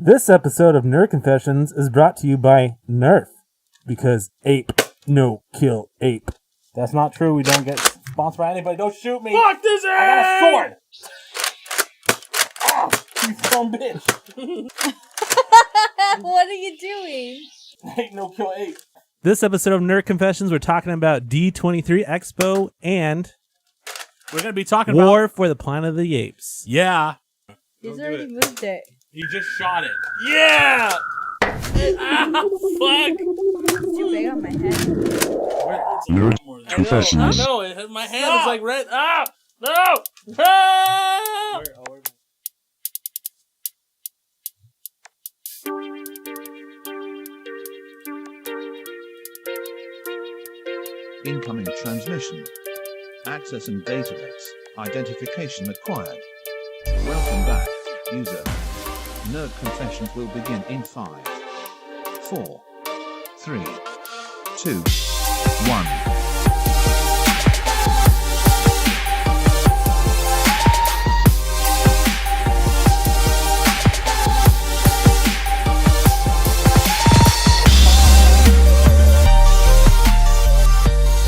This episode of Nerd Confessions is brought to you by Nerf, because ape, no kill ape. That's not true. We don't get sponsored by anybody. Don't shoot me. Fuck this ape! I got a sword. Oh, you son bitch. What are you doing? Ain't no kill ape. This episode of Nerd Confessions, we're talking about D23 Expo and We're going to be talking War about... for the Planet of the Apes. Yeah. He's already moved it. He just shot it. Yeah! Ah, fuck! It's too big on my head. Nerd Confessions. No, my hand is like red. Ah! No! Ah! Incoming transmission. Access and database. Identification acquired. Welcome back, user. Nerd Confessions will begin in 5, 4, 3, 2, 1.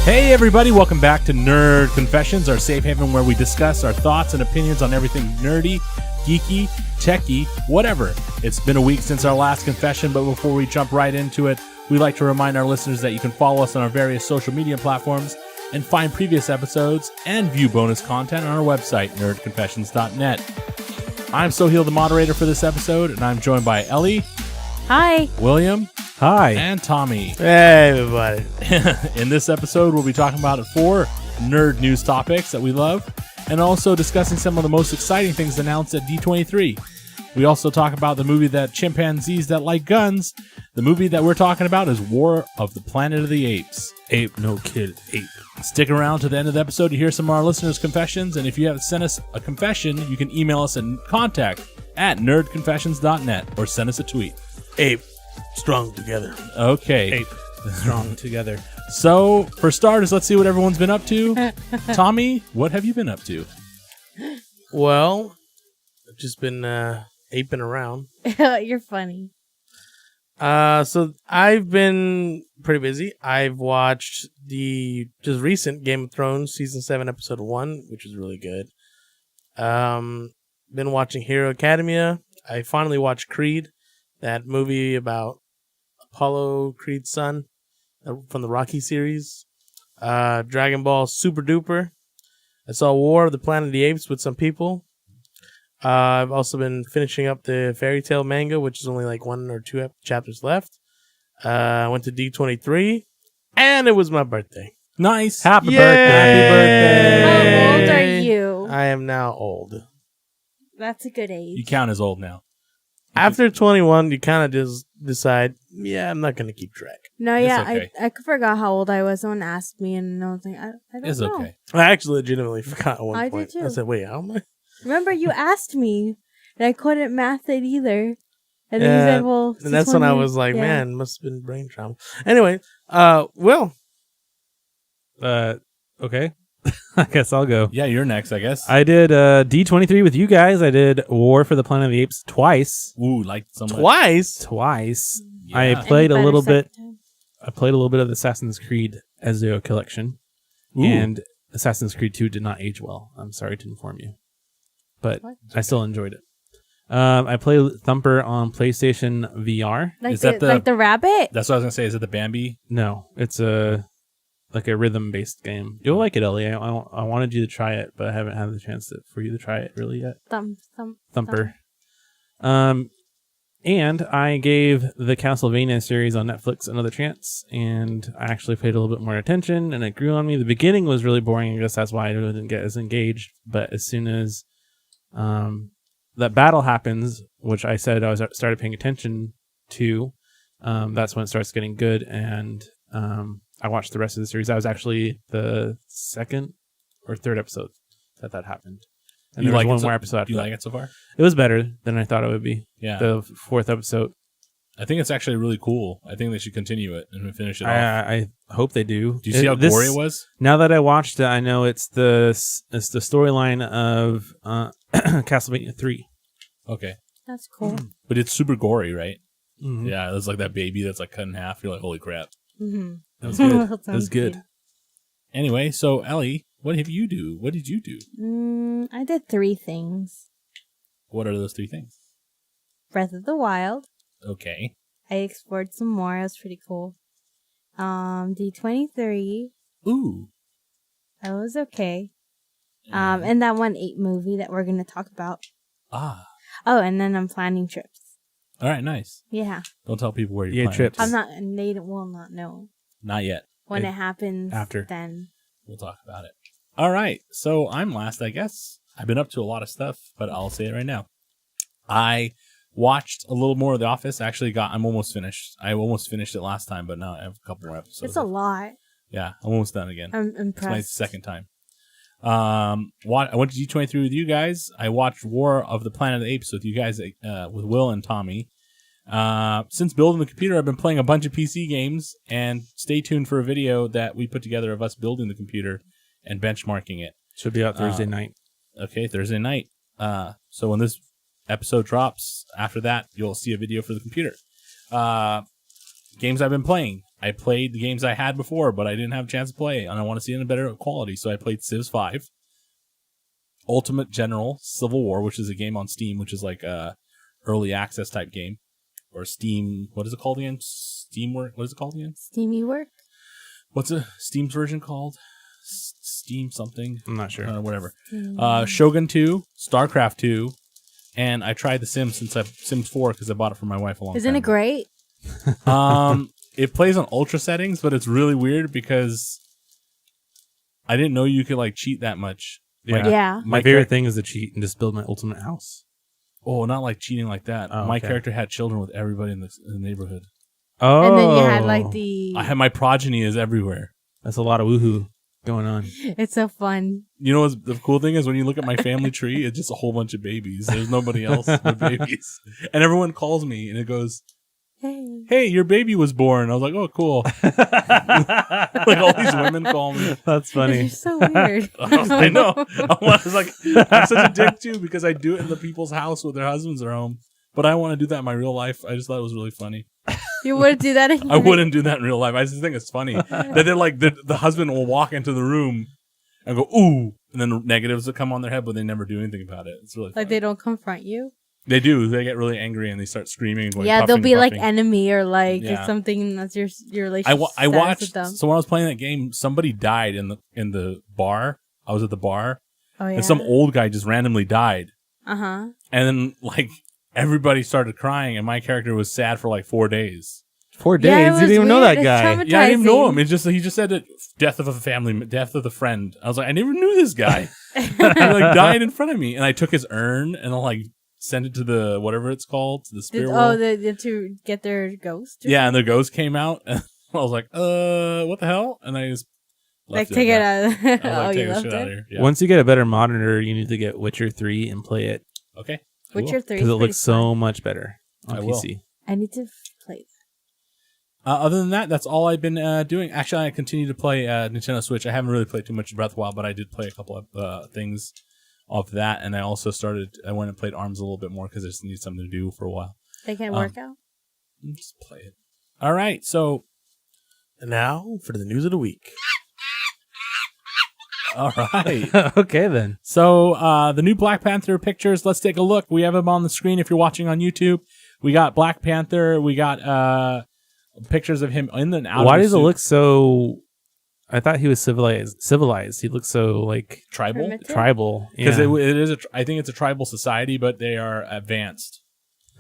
Hey everybody, welcome back to Nerd Confessions, our safe haven where we discuss our thoughts and opinions on everything nerdy, geeky, techie, whatever. It's been a week since our last confession, but before we jump right into it, we'd like to remind our listeners that you can follow us on our various social media platforms and find previous episodes and view bonus content on our website, nerdconfessions.net. I'm Soheil, the moderator for this episode, and I'm joined by Ellie, Hi. William, Hi. and Tommy. Hey, everybody. In this episode, we'll be talking about 4 nerd news topics that we love, and also discussing some of the most exciting things announced at D23. We also talk about the movie that chimpanzees that like guns. The movie that we're talking about is War of the Planet of the Apes. Ape, no kill ape. Stick around to the end of the episode to hear some of our listeners' confessions, and if you have sent us a confession, you can email us at contact@nerdconfessions.net or send us a tweet. Ape. Strong together. Okay. Ape, strong together. So, for starters, let's see what everyone's been up to. Tommy, what have you been up to? Well, I've just been aping around. You're funny. So I've been pretty busy. I've watched the just recent Game of Thrones season 7 episode 1, which was really good. Been watching Hero Academia. I finally watched Creed, that movie about Apollo Creed's son from the Rocky series. Dragon Ball Super Duper. I saw War of the Planet of the Apes with some people. I've also been finishing up the Fairy Tail manga, which is only like 1 or 2 chapters left. I went to D23, and it was my birthday. Nice. Happy Yay! birthday. How old are you? I am now old. That's a good age. You count as old now. After 21, you kind of just decide, yeah, I'm not going to keep track. No, It's yeah, okay. I forgot how old I was. Someone asked me, and I was like, I don't It's know. okay. I actually legitimately forgot at one I did point. too. I said, wait, how am I? Remember, you asked me, and I couldn't math it either. And then Yeah, you said, well, And that's when I was like, yeah. man, must have been brain trauma. Anyway, Will. Okay. I guess I'll go. Yeah, you're next, I guess. I did D23 with you guys. I did War for the Planet of the Apes twice. Ooh, like someone. Twice? I Yeah. played a Any little better bit. second time? I played a little bit of the Assassin's Creed Ezio collection, Ooh. and Assassin's Creed 2 did not age well. I'm sorry to inform you, but What? I still enjoyed it. I played Thumper on PlayStation VR. Like Is that the- like the rabbit? That's what I was going to say. Is it the Bambi? No, it's a rhythm-based game. You'll like it, Ellie. I wanted you to try it, but I haven't had the chance for you to try it really yet. Thumper. And I gave the Castlevania series on Netflix another chance, and I actually paid a little bit more attention, and it grew on me. The beginning was really boring. I guess that's why I didn't get as engaged. But as soon as that battle happens, which I said I started paying attention to, that's when it starts getting good, and I watched the rest of the series. That was actually the 2nd or 3rd episode that happened. And You there was like one it more episode after Do you that. like it so far? It was better than I thought it would be. Yeah. The 4th episode. I think it's actually really cool. I think they should continue it and finish it off. I hope they do. Do you see how gory it was? Now that I watched it, I know it's the storyline of Castlevania 3. Okay. That's cool. But it's super gory, right? Mhm. Yeah, there's like that baby that's like cut in half. You're like, holy crap. Mm-hmm. That was good. That was good. Anyway, so Ellie, what did you do? I did 3 things. What are those 3 things? Breath of the Wild. Okay. I explored some more. It was pretty cool. D23. Ooh. That was okay. And that one Ape movie that we're going to talk about. Ah. Oh, and then I'm planning trips. All right, nice. Yeah. Don't tell people where you're Yeah, planning. trips. I'm not, and they will not know. Not yet. When it happens, After. then. We'll talk about it. All right. So I'm last, I guess. I've been up to a lot of stuff, but I'll say it right now. I watched a little more of The Office. Actually, I'm almost finished. I almost finished it last time, but now I have a couple more episodes. It's a lot. Yeah, I'm almost done again. I'm It's my impressed. second time. I went to D23 with you guys. I watched War of the Planet of the Apes with you guys, with Will and Tommy. Since building the computer, I've been playing a bunch of PC games, and stay tuned for a video that we put together of us building the computer and benchmarking it. Should be out Thursday night. Okay, Thursday night. So when this episode drops, after that, you'll see a video for the computer. Games I've been playing. I played the games I had before, but I didn't have a chance to play, and I want to see it in a better quality, so I played Civ 5, Ultimate General Civil War, which is a game on Steam, which is like a early access type game. Or Steam, what is it called again? Steamwork, what is it called again? Steamy work? What's Steam's version called? Steam something? I'm not sure. Whatever. Shogun 2, StarCraft 2, and I tried The Sims Sims 4 because I bought it for my wife a long time Isn't it great? It plays on ultra settings, but it's really weird because I didn't know you could like cheat that much. Yeah. Yeah. My favorite thing is to cheat and just build my ultimate house. Oh, not like cheating like that. Oh, my okay. character had children with everybody in the neighborhood. Oh. And then you had like the. I had my progeny is everywhere. That's a lot of woohoo going on. It's so fun. You know what's the cool thing is when you look at my family tree, it's just a whole bunch of babies. There's nobody else but babies. And everyone calls me and it goes, Hey. "Hey, your baby was born." I was like, "Oh, cool." Like all these women call me. That's funny. You're so weird. I know. I was like, I'm such a dick too because I do it in the people's house when their husbands are home. But I want to do that in my real life. I just thought it was really funny. You wouldn't do that again? I wouldn't do that in real life. I just think it's funny that they're like the husband will walk into the room and go ooh, and then negatives will come on their head, but they never do anything about it. It's really funny. Like they don't confront you? They do. They get really angry and they start screaming. And going, Yeah, they'll puffing, be like puffing. enemy or like Yeah. it's something that's your relationship I status watched. with them. So when I was playing that game, somebody died in the bar. I was at the bar, Oh yeah. and some old guy just randomly died. Uh-huh. And then like everybody started crying, and my character was sad for like 4 days. 4 days. Yeah, it you was didn't even know weird. that guy. It's Yeah, I didn't know Traumatizing. him. He just said that death of a family, death of the friend. I was like, I never knew this guy. He like died in front of me, and I took his urn and I like sent it to the whatever it's called, to the spirit world. To get their ghost? Yeah, and the ghost came out, and I was like, what the hell? And I just Like left take it at out of that. I was Oh, like, you take the left shit out of it? here. Yeah. Once you get a better monitor, you need to get Witcher 3 and play it Okay. Witcher 3 because it looks so much better on I will. PC. I need to play Other than that, that's all I've been doing. Actually, I continue to play Nintendo Switch. I haven't really played too much Breath of the Wild, but I did play a couple of things of that, and I also I went and played ARMS a little bit more because I just need something to do for a while. They can work out. Just play it. All right, so And now for the news of the week. all right, Okay, then. so the new Black Panther pictures. Let's take a look. We have them on the screen if you're watching on YouTube. We got Black Panther. We got pictures of him in the outer Why does it suit. look so... I thought he was civilized. He looks so, like, tribal? Primitive? tribal. Because Yeah. it is. I think it's a tribal society, but they are advanced.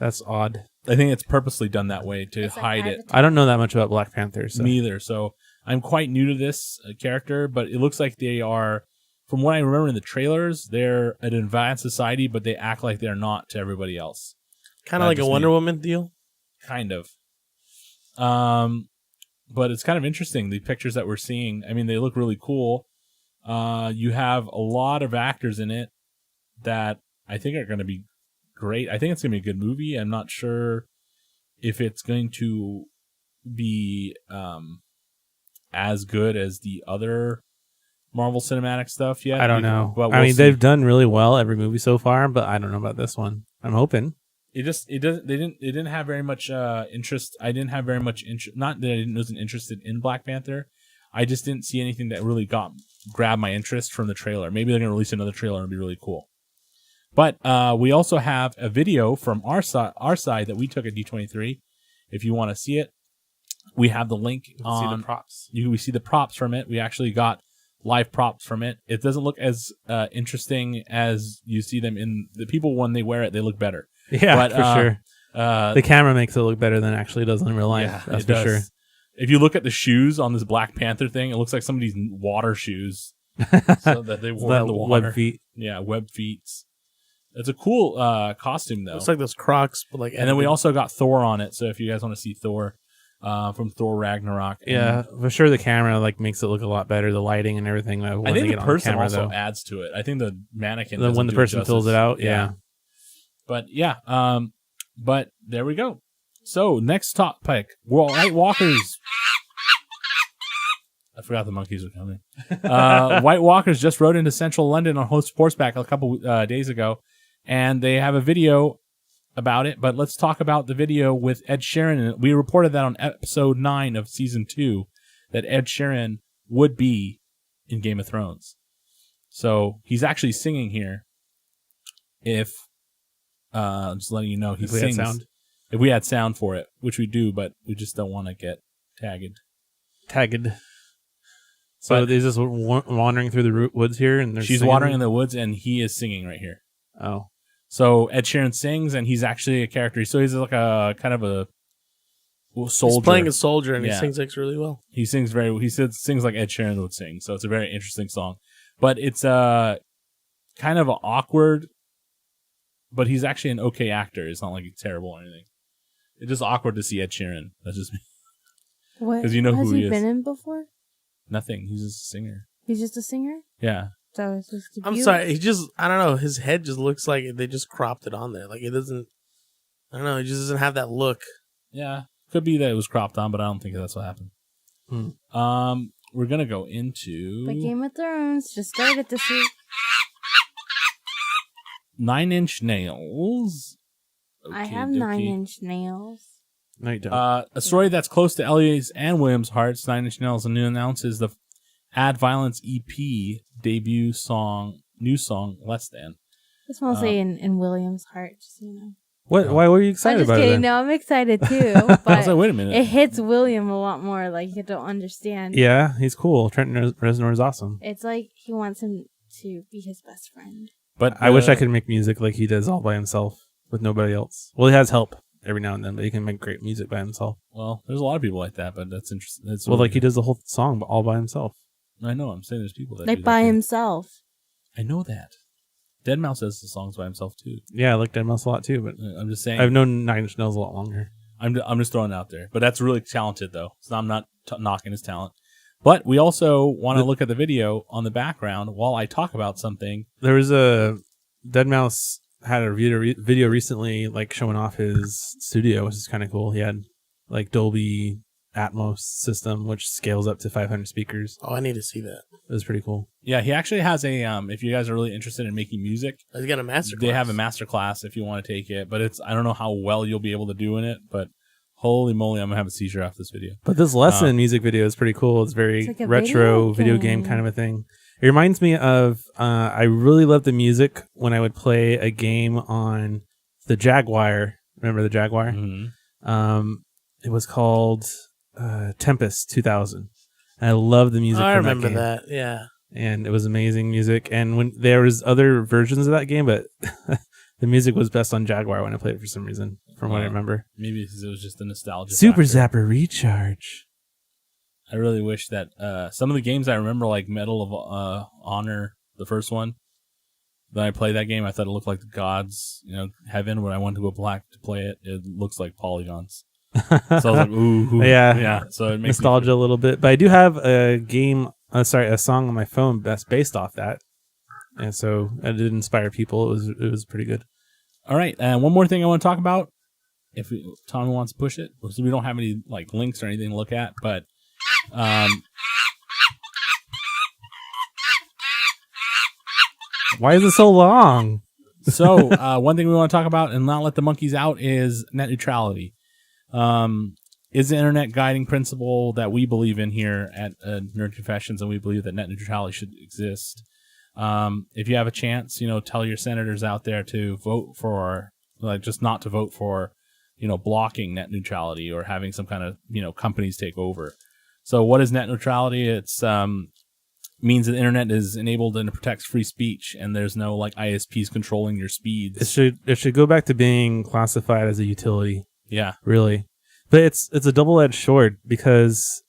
That's odd. I think it's purposely done that way to It's like hide it. Avatar. I don't know that much about Black Panther, so... Me either. So I'm quite new to this character, but it looks like they are, from what I remember in the trailers, they're an advanced society, but they act like they're not to everybody else. Kind of Not like a just Wonder me. Woman deal. Kind of. But it's kind of interesting, the pictures that we're seeing. I mean, they look really cool. You have a lot of actors in it that I think are going to be great. I think it's going to be a good movie. I'm not sure if it's going to be as good as the other Marvel Cinematic stuff yet. I don't know. But I we'll mean, see. they've done really well every movie so far, but I don't know about this one. I'm hoping. It didn't have very much interest. I didn't have very much interest. Not that wasn't interested in Black Panther. I just didn't see anything that really grabbed my interest from the trailer. Maybe they're gonna release another trailer and it'd be really cool. But we also have a video from our side that we took at D23. If you want to see it, we have the link on. See the props. We see the props from it. We actually got live props from it. It doesn't look as interesting as you see them in the people when they wear it. They look better. Yeah, but, for sure. The camera makes it look better than it actually does in real life. Yeah, that's it for does. sure. If you look at the shoes on this Black Panther thing, it looks like somebody's water shoes. So that they wore in the water. Web feet. Yeah, web feet. It's a cool costume though. Looks like those Crocs, but like. And then we also got Thor on it. So if you guys want to see Thor from Thor Ragnarok, Yeah, for sure. The camera makes it look a lot better. The lighting and everything. I think the person also adds to it. I think the mannequin. When the person fills it out, yeah. But yeah, but there we go. So next topic, White Walkers. I forgot the monkeys were coming. White Walkers just rode into central London on horseback a couple days ago, and they have a video about it. But let's talk about the video with Ed Sheeran. We reported that on episode 9 of season 2 that Ed Sheeran would be in Game of Thrones. So he's actually singing here. If I'm just letting you know, he sings. Sound. If we had sound for it, which we do, but we just don't want to get tagged. So is this wandering through the woods here? And she's wandering in the woods, and he is singing right here. Oh. So Ed Sheeran sings, and he's actually a character. So he's like a kind of a soldier. He's playing a soldier, and he sings really well. He sings sings like Ed Sheeran would sing. So it's a very interesting song. But it's kind of awkward, but he's actually an okay actor. It's not like he's terrible or anything. It's just awkward to see Ed Sheeran. That's just me. What? Because you know who he is. Has he been in before? Nothing. He's just a singer. He's just a singer? Yeah. So it's his debut? I'm sorry. I don't know. His head just looks like they just cropped it on there. Like it doesn't. I don't know. It just doesn't have that look. Yeah. Could be that it was cropped on, but I don't think that's what happened. We're gonna go into. But Game of Thrones just started this week. 9 Inch Nails. I have 9-inch nails. No, you don't. A story that's close to Ellie's and William's hearts. 9 Inch Nails announces the Add Violence EP debut song, new song, Less Than. It's mostly in William's heart, just so you know. What? Why were you excited I'm just about kidding. it? No, I'm excited too. I But was like, wait a minute. it hits William a lot more. Like you don't understand. Yeah, he's cool. Trent Reznor is awesome. It's like he wants him to be his best friend. But I wish I could make music like he does all by himself with nobody else. Well, he has help every now and then, but he can make great music by himself. Well, there's a lot of people like that, but that's interesting. That's Well, like he does the whole song all by himself. I know. I'm saying there's people that Like do by that too. himself. I know that. Deadmau5 does the songs by himself too. Yeah, I like Deadmau5 a lot too, but I'm just saying. I've known 9 Inch Nails a lot longer. I'm just throwing it out there, but that's really talented though. So I'm not knocking his talent. But we also want to look at the video on the background while I talk about something. There was a Deadmau5 had a video recently, like showing off his studio, which is kind of cool. He had like Dolby Atmos system, which scales up to 500 speakers. Oh, I need to see that. It was pretty cool. Yeah, he actually has a. If you guys are really interested in making music, He's got a master class. they have a master class if you want to take it. But I don't know how well you'll be able to do in it. But holy moly, I'm gonna have a seizure after this video. But this lesson music video is pretty cool. It's very It's like a retro video video game game. kind of a thing. It reminds me of I really loved the music when I would play a game on the Jaguar. Remember the Jaguar? Mm-hmm. It was called Tempest 2000. And I love the music. I from remember game. that. Yeah. And it was amazing music. And when there was other versions of that game, but the music was best on Jaguar when I played it for some reason, from what I remember. Maybe because it was just a nostalgia. Super factor. Zapper Recharge. I really wish that some of the games I remember, like Medal of Honor, the first one. Then I played that game. I thought it looked like the gods, heaven. When I went to go back to play it, it looks like polygons. So I was like, ooh, yeah. So it makes nostalgia a little bit, but I do have a song on my phone that's based off that, and so it did inspire people. It was pretty good. All right, and one more thing I want to talk about, if Tommy wants to push it, so we don't have any like links or anything to look at, but why is it so long? So one thing we want to talk about and not let the monkeys out is net neutrality. Is the internet guiding principle that we believe in here at Nerd Confessions, and we believe that net neutrality should exist. If you have a chance, tell your senators out there to vote for, just not to vote for, blocking net neutrality or having some kind of, companies take over. So what is net neutrality? It's means that the internet is enabled and it protects free speech, and there's no ISPs controlling your speeds. It should go back to being classified as a utility. Yeah, really. But it's a double-edged sword because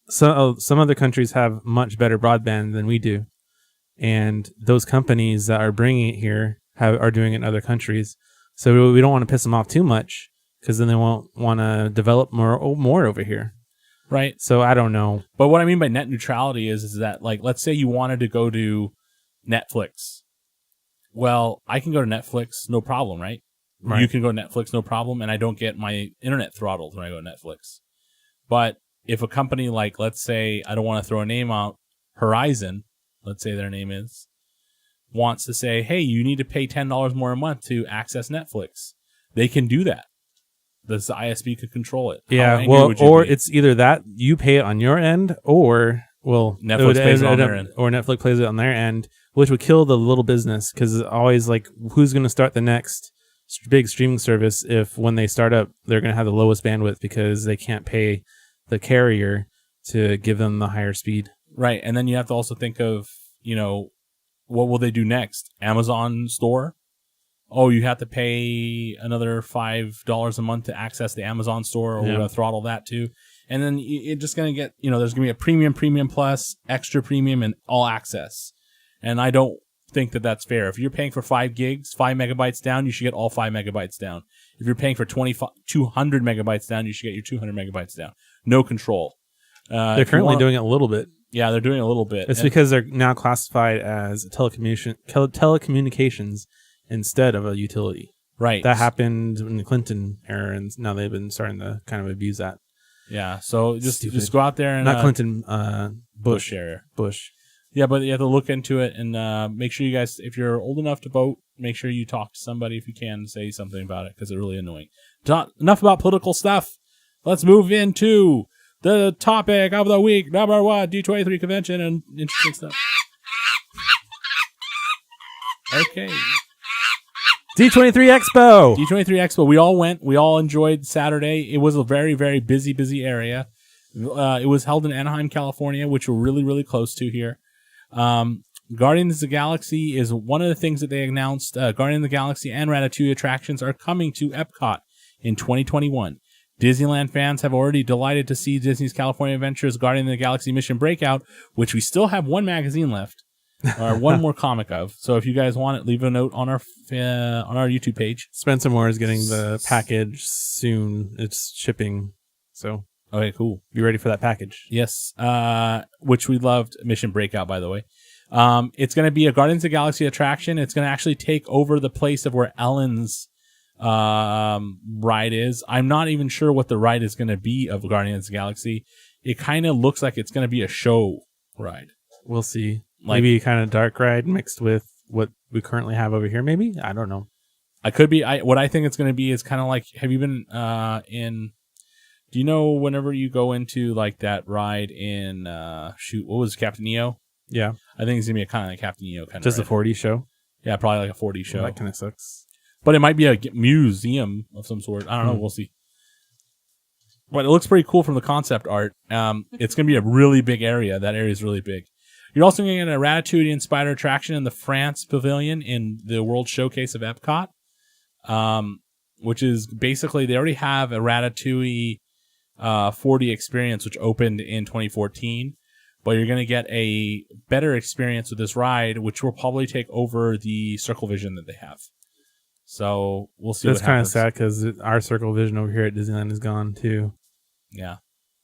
some other countries have much better broadband than we do, and those companies that are bringing it here are doing it in other countries. So we don't want to piss them off too much because then they won't want to develop more over here. Right. So I don't know. But what I mean by net neutrality is that, let's say you wanted to go to Netflix. Well, I can go to Netflix, no problem, right? You can go to Netflix, no problem, and I don't get my internet throttled when I go to Netflix. But if a company let's say, I don't want to throw a name out, Horizon, let's say their name is, wants to say, hey, you need to pay $10 more a month to access Netflix, they can do that. The ISP could control it. Yeah, or it's either that you pay it on your end, or Netflix pays it on their end, or Netflix plays it on their end, which would kill the little business because it's always who's going to start the next big streaming service if when they start up they're going to have the lowest bandwidth because they can't pay the carrier to give them the higher speed. Right, and then you have to also think of what will they do next? Amazon store. Oh, you have to pay another $5 a month to access the Amazon store, or we're going to throttle that too. And then you're just going to get, there's going to be a premium plus, extra premium, and all access. And I don't think that that's fair. If you're paying for 5 gigs, 5 megabytes down, you should get all 5 megabytes down. If you're paying for 200 megabytes down, you should get your 200 megabytes down. No control. They're currently doing it a little bit. Yeah, they're doing it a little bit. It's because they're now classified as telecommunications instead of a utility. Right. That happened in the Clinton era, and now they've been starting to kind of abuse that. Yeah, so just go out there and... Not Clinton, Bush. Bush. Yeah, but you have to look into it and make sure you guys, if you're old enough to vote, make sure you talk to somebody if you can, say something about it, because it's really annoying. Enough about political stuff. Let's move into the topic of the week, number 1, D23 convention and interesting stuff. Okay. D23 Expo. D23 Expo. We all went. We all enjoyed Saturday. It was a very, very busy area. It was held in Anaheim, California, which we're really, really close to here. Guardians of the Galaxy is one of the things that they announced. Guardians of the Galaxy and Ratatouille attractions are coming to Epcot in 2021. Disneyland fans have already delighted to see Disney's California Adventures Guardians of the Galaxy Mission Breakout, which we still have one magazine left. Or one more comic of. So if you guys want it, leave a note on our YouTube page. Spencer Moore is getting the package soon. It's shipping. So okay, cool. Be ready for that package. Yes. Which we loved. Mission Breakout, by the way. It's going to be a Guardians of the Galaxy attraction. It's going to actually take over the place of where Ellen's ride is. I'm not even sure what the ride is going to be of Guardians of the Galaxy. It kind of looks like it's going to be a show ride. We'll see. Maybe kind of dark ride mixed with what we currently have over here, maybe? I don't know. I could be. What I think it's going to be is kind of like, have you been in... Do you know whenever you go into that ride in... what was it, Captain EO? Yeah. I think it's going to be a kind of like Captain EO kind of Just ride. a 4D show? Yeah, probably like a 4D show. That kind of sucks. But it might be a museum of some sort. I don't know. We'll see. But it looks pretty cool from the concept art. It's going to be a really big area. That area is really big. You're also going to get a Ratatouille-inspired attraction in the France Pavilion in the World Showcase of Epcot, which is basically, they already have a Ratatouille 4D experience, which opened in 2014, but you're going to get a better experience with this ride, which will probably take over the Circle Vision that they have. So we'll see. That's kind of sad because our Circle Vision over here at Disneyland is gone too. Yeah.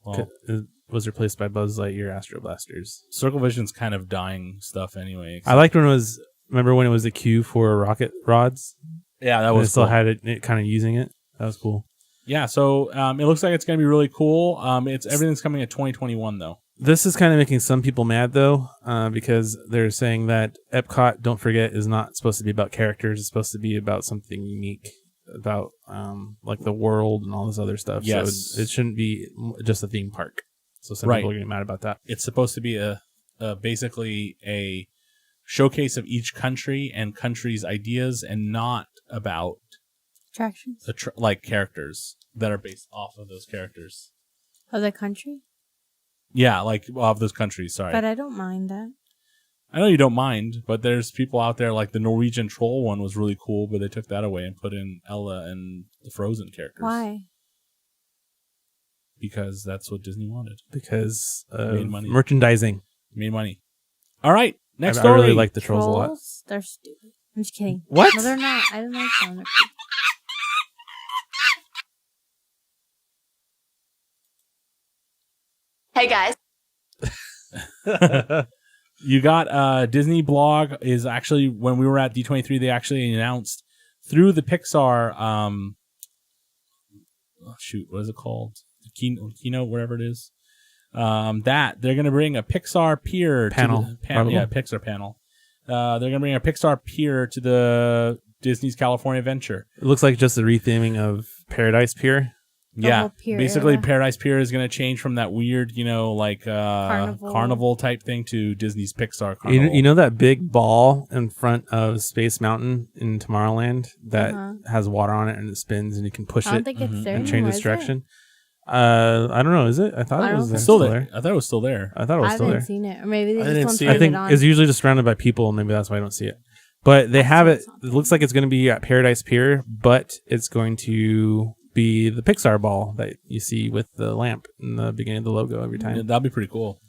Well, it was replaced by Buzz Lightyear Astro Blasters. Circle Vision's kind of dying stuff anyway. I liked when it was, remember when it was a queue for rocket rods? Yeah, that was cool. Still had it kind of using it. That was cool. Yeah, so it looks like it's going to be really cool. Everything's coming at 2021 though. This is kind of making some people mad, though, because they're saying that Epcot, don't forget, is not supposed to be about characters. It's supposed to be about something unique, about like the world and all this other stuff. Yes. So it shouldn't be just a theme park. So some Right. people are getting mad about that. It's supposed to be basically a showcase of each country and country's ideas, and not about Attractions like characters that are based off of those characters. of the country, Yeah, like of those countries. Sorry, but I don't mind that. I know you don't mind, but there's people out there like the Norwegian troll one was really cool, but they took that away and put in Ella and the Frozen characters. Why? Because that's what Disney wanted. Because Made money. merchandising. Made money. All right, next I story. really like the trolls a lot. Trolls? They're stupid. I'm just kidding. What? No, they're not. I don't like them. They're cute. Hey guys. You got Disney blog is actually, when we were at D23, they actually announced through the Pixar what is it called? The keynote, whatever it is. That they're gonna bring a Pixar pier Panel, to the panel. Yeah, Pixar panel. They're gonna bring a Pixar pier to the Disney's California Adventure. It looks like just a retheming of Paradise Pier. Yeah, whole pier basically era. Paradise Pier is going to change from that weird, like carnival type thing to Disney's Pixar Carnival. You know that big ball in front of Space Mountain in Tomorrowland that has water on it and it spins and you can push I don't it think it's there and anymore, change its is it? direction. I don't know. Is it? I thought I it don't was think It's still there. there. I thought it was still there. I thought it was I still haven't there. seen it, or maybe they I just didn't don't see put it. I think it on. it's usually just surrounded by people, and maybe that's why I don't see it. But they have it. It looks like it's going to be at Paradise Pier, but it's going to be the Pixar ball that you see with the lamp in the beginning of the logo every Yeah, time. that'd be pretty cool.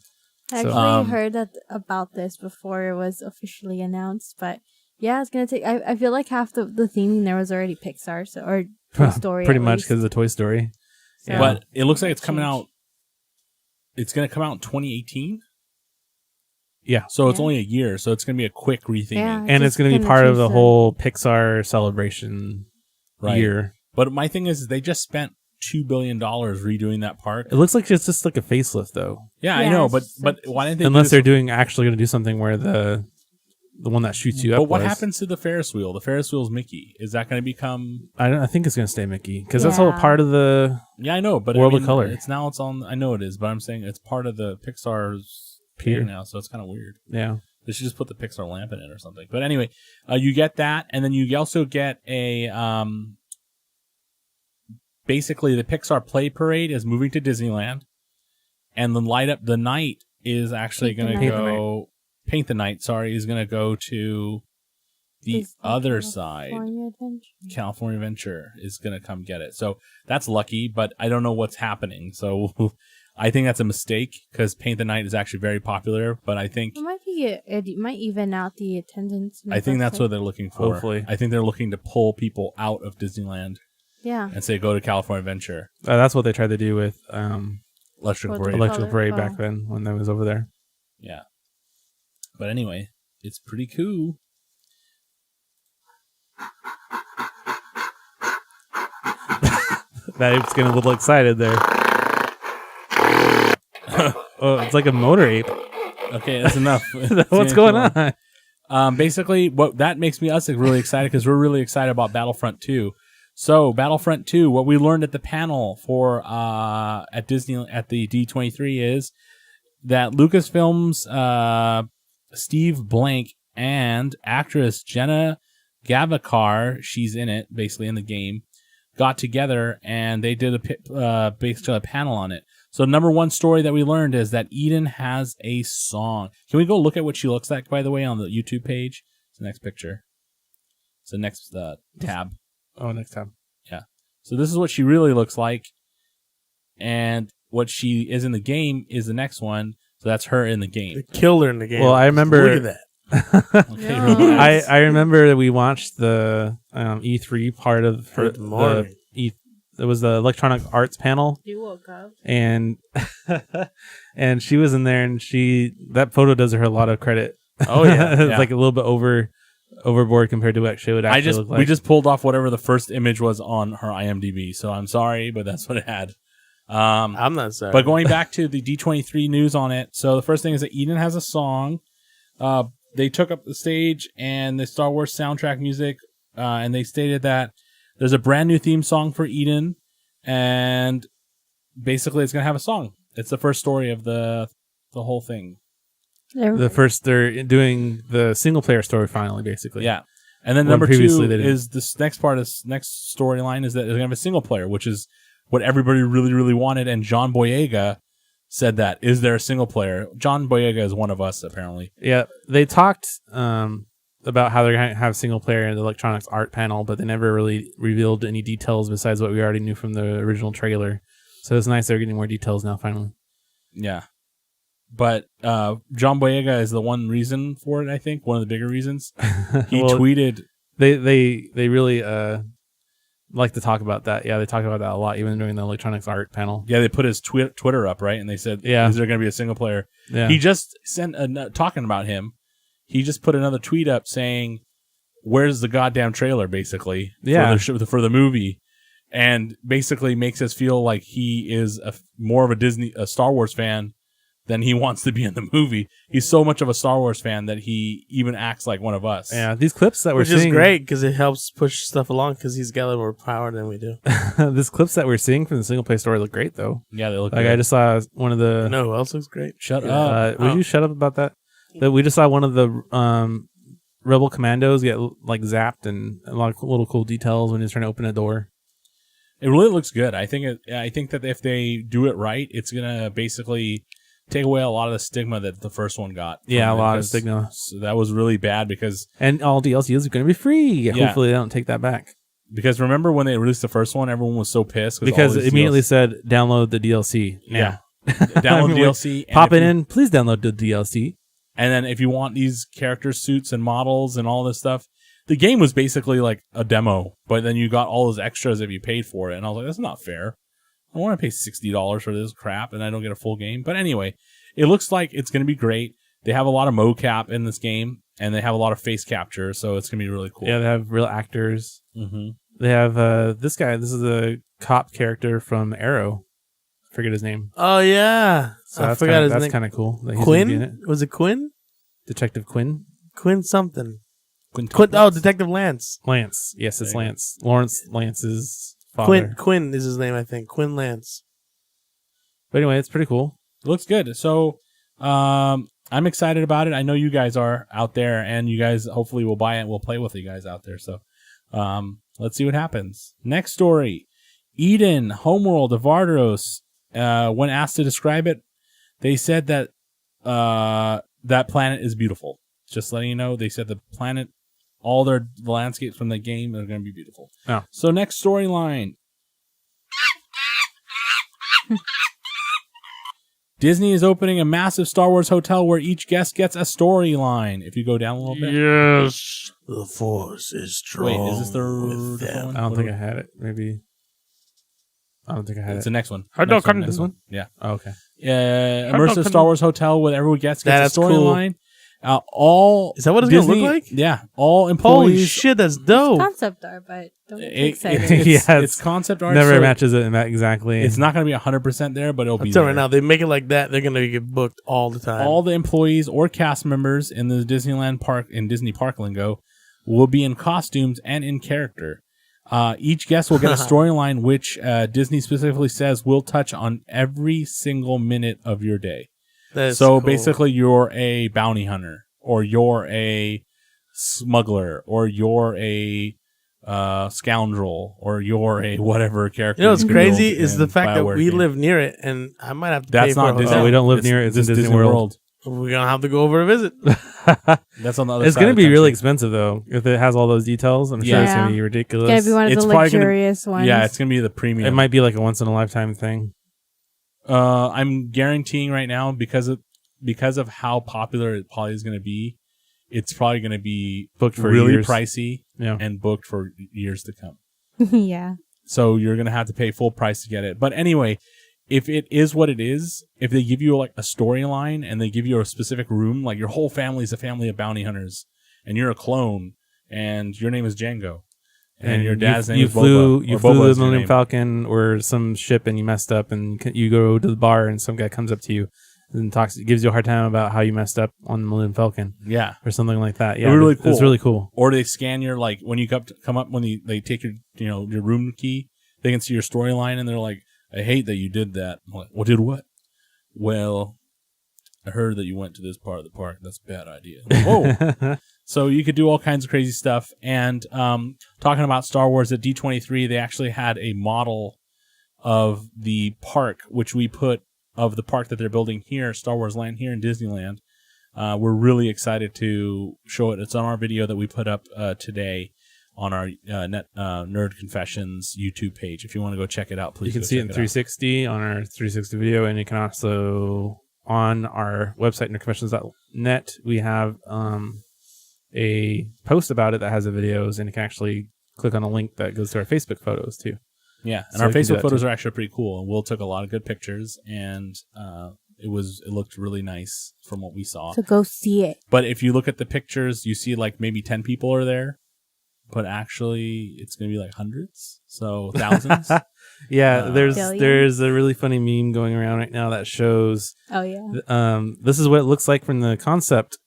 I So, actually heard about this before it was officially announced, but yeah, it's gonna take. I feel like half the theming there was already Pixar, so or Toy Story, Pretty at much least. because of Toy Story. So- Yeah. But it looks like it's coming Change. out. It's going to come out in 2018. Yeah. So it's Yeah. only a year. So it's going to be a quick retheming. Yeah. And it's Just going to be kinda part of choose the the- whole Pixar celebration Right. year. But my thing is, they just spent $2 billion redoing that park. It looks like it's just like a facelift, though. Yeah, I Yeah, know, it's but just but like- why didn't they? Unless do they're this? doing actually going to do something where the one that shoots you up. But what was. happens to the Ferris wheel? The Ferris wheel's Mickey. Is that going to become? I think it's going to stay Mickey because that's all Yeah. part of the. Yeah, I know, but World I of mean, Color. It's now it's on. I know it is, but I'm saying it's part of the Pixar's Pier. thing now, so it's kind of weird. Yeah. They should just put the Pixar lamp in it or something. But anyway, you get that, and then you also get a basically the Pixar Play Parade is moving to Disneyland, and the Light Up the Night is actually Paint the going to Night. go. Paint the Night, sorry, is going to go to the Disney other side. California Adventure. California Adventure is going to come get it. So that's lucky, but I don't know what's happening. So I think that's a mistake because Paint the Night is actually very popular, but I think It might be. It might even out the attendance. I think that's what they're looking for. Hopefully. I think they're looking to pull people out of Disneyland Yeah. and say go to California Adventure. That's what they tried to do with Electric Well, Parade. Electrical Parade Oh. back then when I was over there. Yeah. But anyway, it's pretty cool. That ape's getting a little excited there. Oh, it's like a motor ape. Okay, that's enough. What's going on? Basically, what that makes us really excited because we're really excited about Battlefront 2. So, Battlefront 2, what we learned at the panel for at Disney at the D23 is that Lucasfilm's Steve Blank and actress Jenna Gavacar, she's in it, basically in the game, got together and they did basically a panel on it. So number one story that we learned is that Eden has a song. Can we go look at what she looks like, by the way, on the YouTube page? It's the next picture. It's the next tab. Oh, next time. Yeah. So this is what she really looks like. And what she is in the game is the next one. So that's her in the game. They killed her in the game. Well, I remember- Look at that. Okay, No. relax. I remember that we watched the E3 part of her. Good morning. It was the Electronic Arts panel, You woke up. and and she was in there, and that photo does her a lot of credit. Oh, yeah, It's yeah. like a little bit overboard compared to what she would actually look like. We just pulled off whatever the first image was on her IMDb. So I'm sorry, but that's what it had. I'm not sorry. But going back to the D23 news on it, so the first thing is that Eden has a song. They took up the stage and the Star Wars soundtrack music, and they stated that there's a brand new theme song for Eden, and basically it's going to have a song. It's the first story of the whole thing. They're doing the single player story finally, basically. Yeah. And then When number previously 2 they didn't. is this next part of next storyline is that they're going to have a single player, which is what everybody really, really wanted. And John Boyega said that. Is there a single player? John Boyega is one of us, apparently. Yeah, they talked about how they're going to have single player in the electronics art panel, but they never really revealed any details besides what we already knew from the original trailer. So it's nice they're getting more details now, finally. Yeah. But John Boyega is the one reason for it, I think. One of the bigger reasons. He tweeted. They really like to talk about that. Yeah, they talk about that a lot, even during the electronics art panel. Yeah, they put his Twitter up, right? And they said, Yeah. is there going to be a single player? Yeah. He just sent talking about him. He just put another tweet up saying, where's the goddamn trailer, basically, Yeah. for the movie. And basically makes us feel like he is more of a Star Wars fan than he wants to be in the movie. He's so much of a Star Wars fan that he even acts like one of us. Yeah, these clips that we're Which seeing, is great because it helps push stuff along because he's got a little more power than we do. these clips that we're seeing from the single player story look great, though. Yeah, they look Like good. I just saw one of the. You know who else looks great? Shut up. Would you shut up about that? That we just saw one of the rebel commandos get like zapped, and a lot of little cool details when he's trying to open a door. It really looks good. I think that if they do it right, it's gonna basically take away a lot of the stigma that the first one got. Yeah, a lot of because stigma. That was really bad because And all DLCs are going to be free. Yeah. Hopefully, they don't take that back. remember when they released the first one, everyone was so pissed Because all it these immediately DLC said, download the DLC. Yeah. Now. download I mean, DLC, and Pop if it you- in. Please download the DLC. and then if you want these character suits and models and all this stuff, the game was basically like a demo, but then you got all those extras if you paid for it, and I was like, that's not fair. I want to pay $60 for this crap, and I don't get a full game. But anyway, it looks like it's going to be great. They have a lot of mocap in this game, and they have a lot of face capture, so it's going to be really cool. Yeah, they have real actors. Mm-hmm. They have this guy. This is a cop character from Arrow. I forget his name. Oh, yeah. So I that's forgot his name. That's kind of cool. That he's gonna be in it. Quinn? Was it Quinn? Detective Quinn? Quinn something. Quinn. Oh, Detective Lance. Lance. Yes, it's There you go. Lance. Lawrence Lance's father. Quinn is his name, I think. Quinn Lance. But anyway, it's pretty cool. It looks good. So I'm excited about it. I know you guys are out there, and you guys hopefully will buy it and we'll play with you guys out there. So let's see what happens. Next story. Eden, homeworld of Vardos. When asked to describe it, they said that that planet is beautiful. Just letting you know, they said the planet, all the landscapes from the game are going to be beautiful. Oh. So next storyline. Disney is opening a massive Star Wars hotel where each guest gets a storyline. If you go down a little bit. Yes. The Force is strong. Wait, is this the with different them. one? I don't think I had it. Maybe. I don't think I had It's it. the next one. I don't Next one, con- next This one? Yeah. Oh, okay. Immersive Star Wars hotel where everyone gets That's a storyline. All Is that what it's gonna look like? Yeah. All Holy employees. shit, that's dope. Concept art, but don't get It- excited. it's, Yeah, it's concept art. Never so matches it exactly. It's not going to be 100% there, but it'll I'm be telling there. you right now, they make it like that, they're gonna get booked all the time. All the employees or cast members in the Disneyland park in Disney Park lingo will be in costumes and in character. Each guest will get a storyline which Disney specifically says will touch on every single minute of your day. That's So cool. basically, you're a bounty hunter, or you're a smuggler, or you're a scoundrel, or you're a whatever character. You know what's can crazy build is the in fact that BioWare we games. live near it, and I might have to pay That's for not a Disney. hotel. Oh, we don't live It's- near it. It's in this Disney World. We're gonna have to go over to visit. That's on the other It's side. going to of the be really country. expensive, though. If it has all those details, I'm sure Yeah. it's going to be It's ridiculous. gonna be one of It's the probably gonna- luxurious ones. Yeah, it's gonna be the premium. It might be like a once-in-a-lifetime thing. I'm guaranteeing right now because of how popular it probably is going to be. It's probably going to be Booked for really years. pricey Yeah. and booked for years to come. yeah. So you're going to have to pay full price to get it. But anyway, if it is what it is, if they give you like a storyline and they give you a specific room, like your whole family is a family of bounty hunters and you're a clone and your name is Django, And your dad's name you is flew Boba. you Or flew Boba the is your Millennium name. Falcon or some ship and you messed up and you go to the bar and some guy comes up to you and gives you a hard time about how you messed up on the Millennium Falcon Yeah. or something like that. Yeah, They're really It's cool. really cool. Or they scan your, like, when you come up, when they take your, your room key, they can see your storyline and they're like, I hate that you did that. I'm like, well, did what? Well, I heard that you went to this part of the park. That's a bad idea. Whoa. So you could do all kinds of crazy stuff. And talking about Star Wars at D23, they actually had a model of the park, which we put, of the park that they're building here, Star Wars Land here in Disneyland. We're really excited to show it. It's on our video that we put up today on our Nerd Confessions YouTube page. If you want to go check it out, please. You can see it in 360 on our 360 video, and you can also on our website nerdconfessions.net. We have a post about it that has the videos, and you can actually click on a link that goes to our Facebook photos too. Yeah, and So our you can do Facebook that photos too. are actually pretty cool. And Will took a lot of good pictures, and it looked really nice from what we saw. So go see it. But if you look at the pictures, you see like maybe 10 people are there, but actually it's going to be like hundreds, so thousands. Yeah, there's Billions? a really funny meme going around right now that shows Oh yeah. this is what it looks like from the concept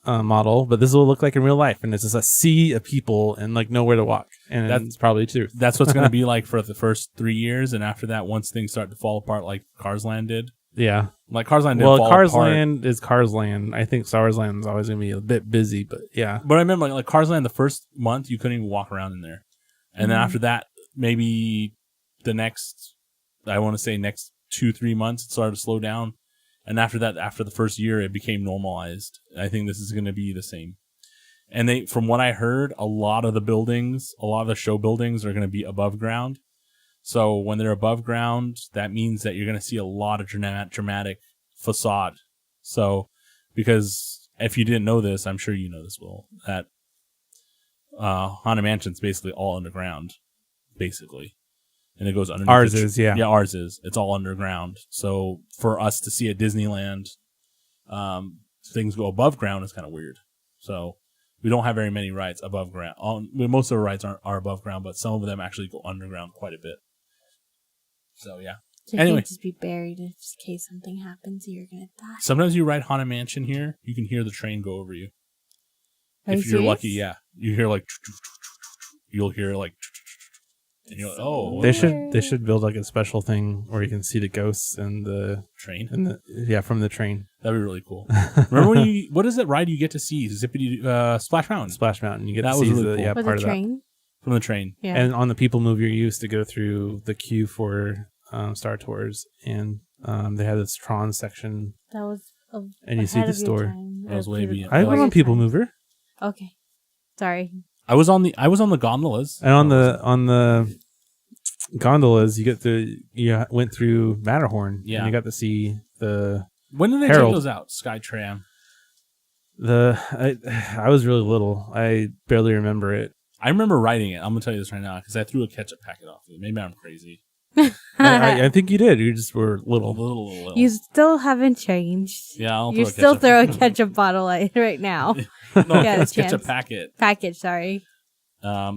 model, but this is what it look like in real life, and it's just a sea of people and like nowhere to walk, and that's probably true. That's what's going to be like for the first 3 years, and after that, once things start to fall apart, like Cars Land did. Yeah. Like Cars Land did Well, fall Cars apart. Land is Cars Land. I think Star Wars Land is always going to be a bit busy, but yeah. But I remember like Cars Land, the first month you couldn't even walk around in there, and then after that, maybe the next, I want to say next 2-3 months, it started to slow down, and after that, after the first year, it became normalized. I think this is going to be the same. And from what I heard, a lot of the show buildings are going to be above ground. So when they're above ground, that means that you're going to see a lot of dramatic facade. So, because if you didn't know this, I'm sure you know this, Will, that Haunted Mansion's basically all underground, basically. And it goes underneath. Ours is, yeah. Yeah, ours is. It's all underground. So for us to see at Disneyland, things go above ground is kind of weird. So we don't have very many rides above ground. Most of our rides are above ground, but some of them actually go underground quite a bit. So yeah. So you Anyway. can't just be buried in case something happens. You're gonna die. Sometimes you ride Haunted Mansion here, you can hear the train go over you. Are If you you're serious? lucky, yeah. You hear like, you'll hear like, and you're like, oh, They should build like a special thing where you can see the ghosts and the train. from the train. That'd be really cool. Remember when what is that ride you get to see? Zippity Splash Mountain Splash Mountain. You get That to was see really cool. yeah, For part the of that. train. from the train. Yeah. And on the People Mover, you used to go through the queue for Star Tours, and they had this Tron section. That was. And you see ahead the of your store. time, That was or way before beyond- I That went your on People time. Mover, Okay. Sorry. I was on the gondolas. and on the gondolas, you went through Matterhorn. Yeah. and you got to see the When did they Harold. take those out? Skytram. I was really little. I barely remember it. I remember writing it. I'm gonna tell you this right now because I threw a ketchup packet off it. Maybe I'm crazy. I think you did. You just were A little. little. You still haven't changed. Yeah, I'll You throw a still ketchup throw a ketchup bottle at it right now. No, Yeah, it's the ketchup chance. packet. Package, sorry. Let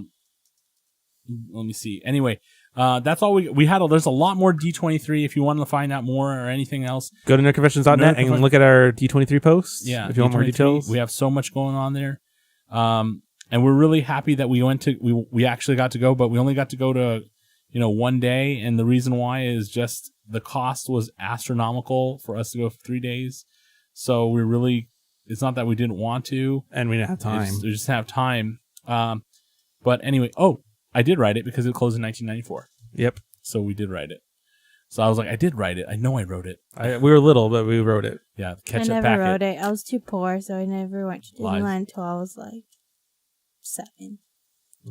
me see. Anyway, that's all we had. There's a lot more D23 if you want to find out more or anything else. Go to nerdconfessions.net and look at our D23 posts. Yeah, if you want more D23, details. we have so much going on there, and we're really happy that we actually got to go, but we only got to go to 1 day, and the reason why is just the cost was astronomical for us to go for 3 days. So it's not that we didn't want to, and we didn't have time. we just have time. But anyway, I did write it because it closed in 1994. Yep. So we did write it. So I was like, I did write it. I know I wrote it. We were little, but we wrote it. Yeah, I ketchup never packet. wrote it. I was too poor, so I never went to Lies. Disneyland until I was like 7.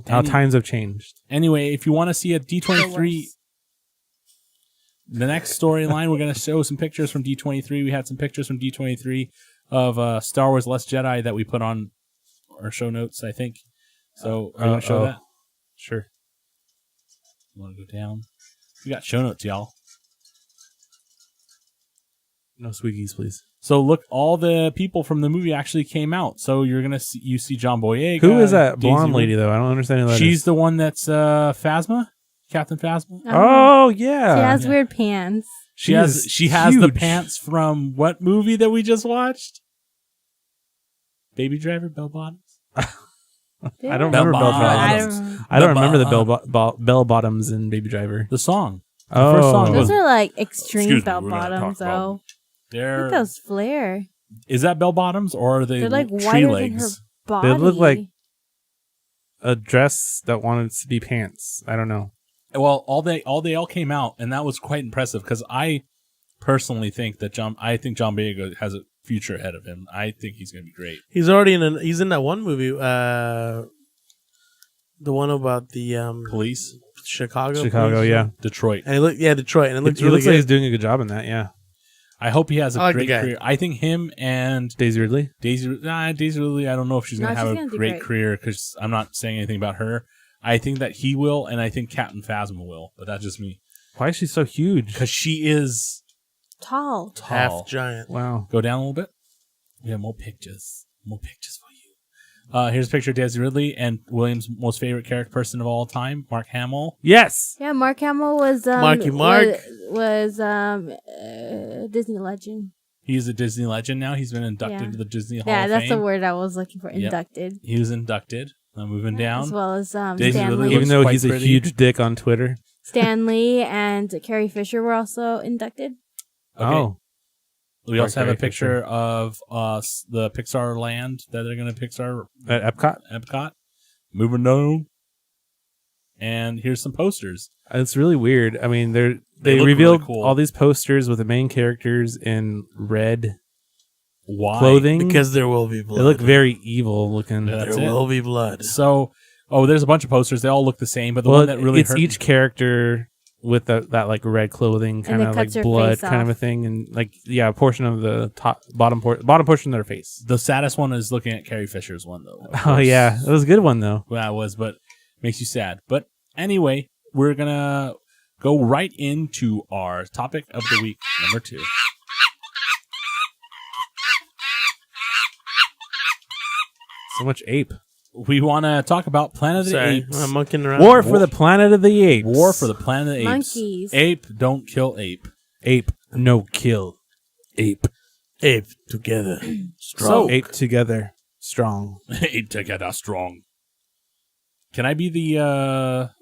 How times have changed. Anyway, if you want to see a Or D23, worse. the next storyline, we're going to show some pictures from D23. We had some pictures from D23 of Star Wars Last Jedi that we put on our show notes, I think. So, are you going to show that? Sure. You want to go down? We got show notes, y'all. No swiggies, please. So look, all the people from the movie actually came out. So you're gonna see John Boyega. Who is that Daisy blonde Ridley. lady though? I don't understand who that She's is. the one that's Phasma, Captain Phasma. Oh yeah. She has yeah. weird pants. She has the huge. pants from what movie that we just watched? Baby Driver, Bell Bottoms. I don't Bell remember Bell Bottoms. Bottoms. I don't remember the Bell Bottoms in Baby Driver. The song. The Oh, first song Those was. are like extreme Excuse me, bell we're gonna bottoms, talk about though. I They're, think those flare. is that bell bottoms or are they They're like tree wider than her legs? body. They look like a dress that wanted to be pants. I don't know. Well, they all came out, and that was quite impressive because I personally think that John Boyega has a future ahead of him. I think he's going to be great. He's already he's in that one movie, the one about the Police, Chicago, Chicago, yeah. Detroit. and Detroit, and it looks He really looks like he's good. doing a good job in that. Yeah. I hope he has I a like the great guy. career. I think him and Daisy Ridley. Daisy Ridley, I don't know if she's No, going to she's have gonna a do great great. career because I'm not saying anything about her. I think that he will, and I think Captain Phasma will, but that's just me. Why is she so huge? Because she is tall. tall. Half giant. Wow. Go down a little bit. We have more pictures. More pictures for you. Here's a picture of Daisy Ridley and William's most favorite character person of all time, Mark Hamill. Yes. Yeah, Mark Hamill was Marky Mark. was Disney legend. He's a Disney legend now. He's been inducted Yeah. to the Disney Hall Yeah, of that's Fame. the word I was looking for. Yep. Inducted. He was inducted. I'm moving down. As well as Daisy Stan Ridley Lee. Even though quite he's a pretty. huge dick on Twitter. Stan Lee and Carrie Fisher were also inducted. Okay. Oh. We also have a Carrie picture Fisher. of the Pixar land that they're going to Pixar At Epcot. Epcot. Moving down. And here's some posters. It's really weird. I mean, they look revealed really cool. all these posters with the main characters in red Why? clothing. Because there will be blood. they look very evil looking. Yeah. there That's it. will be blood. So, there's a bunch of posters. They all look the same, but the well, one that really it's hurt each character with that like red clothing, kind it of like cuts her blood, face kind of a off. thing, and like a portion of the bottom portion of their face. The saddest one is looking at Carrie Fisher's one, though. of Oh course. yeah, it was a good one though. Well, that was, but makes you sad. But anyway, we're going to go right into our topic of the week, number 2. So much ape. We want to talk about Planet of the Sorry, Apes. I'm monkeying around. War for the Planet of the Apes. War for the Planet of the Apes. Monkeys. Ape, don't kill ape. Ape, no kill. Ape. Ape together. So, Ape together, strong. ape together strong. Can I be the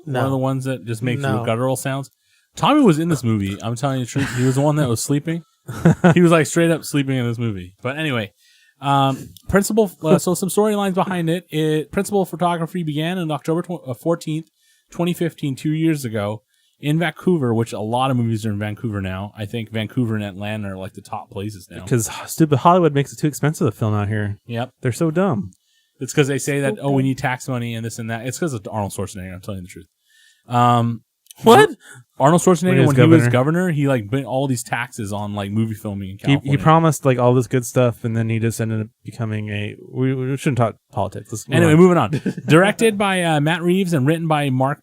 one of the ones that just makes No. guttural sounds? Tommy was in this movie. I'm telling you the truth. He was the one that was sleeping. He was like straight up sleeping in this movie. But anyway, principal. So some storylines behind it. Principal photography began on October 14th, 2015, 2 years ago, in Vancouver. Which a lot of movies are in Vancouver now. I think Vancouver and Atlanta are like the top places now. Because stupid Hollywood makes it too expensive to film out here. Yep. They're so dumb. It's because they say that, we need tax money and this and that. It's because of Arnold Schwarzenegger. I'm telling you the truth. What? Arnold Schwarzenegger, When when he was he was governor. governor, he like put all these taxes on like movie filming in He California. promised like all this good stuff, and then he just ended up becoming we shouldn't talk politics. Let's move Anyway, on. moving on. Directed by Matt Reeves and written by Mark.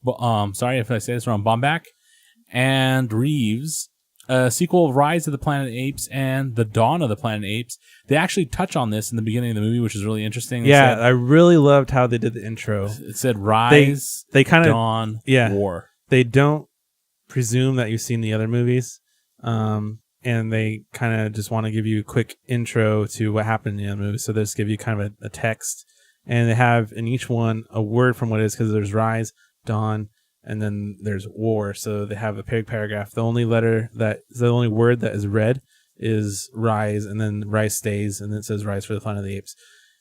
Sorry if I say this wrong. Bombach and Reeves. A sequel of Rise of the Planet of the Apes and The Dawn of the Planet of the Apes. They actually touch on this in the beginning of the movie, which is really interesting. It Yeah, said, I really loved how they did the intro. it said Rise, They kind of Dawn, yeah. War. they don't presume that you've seen the other movies, and they kind of just want to give you a quick intro to what happened in the other movies. So they just give you kind of a text, and they have in each one a word from what it is, because there's Rise, Dawn, and then there's War. So they have a paragraph. The only word that is red is Rise, and then Rise stays, and then it says Rise for the Planet of the Apes.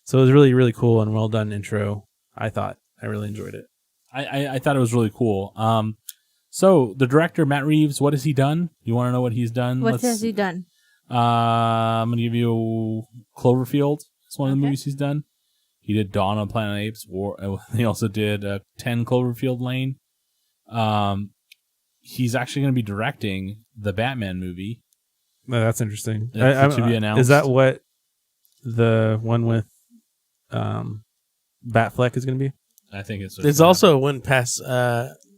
So it was really, really cool and well done intro. I thought I really enjoyed it. I thought it was really cool. So the director, Matt Reeves, what has he done? You want to know what he's done? What has he done? I'm going to give you Cloverfield. It's one of the Okay. movies he's done. He did Dawn on Planet of the Apes. War. He also did 10 Cloverfield Lane. He's actually going to be directing the Batman movie. No, that's interesting. That's to be announced. Is that what the one with Batfleck is going to be? I think it's. There's also went past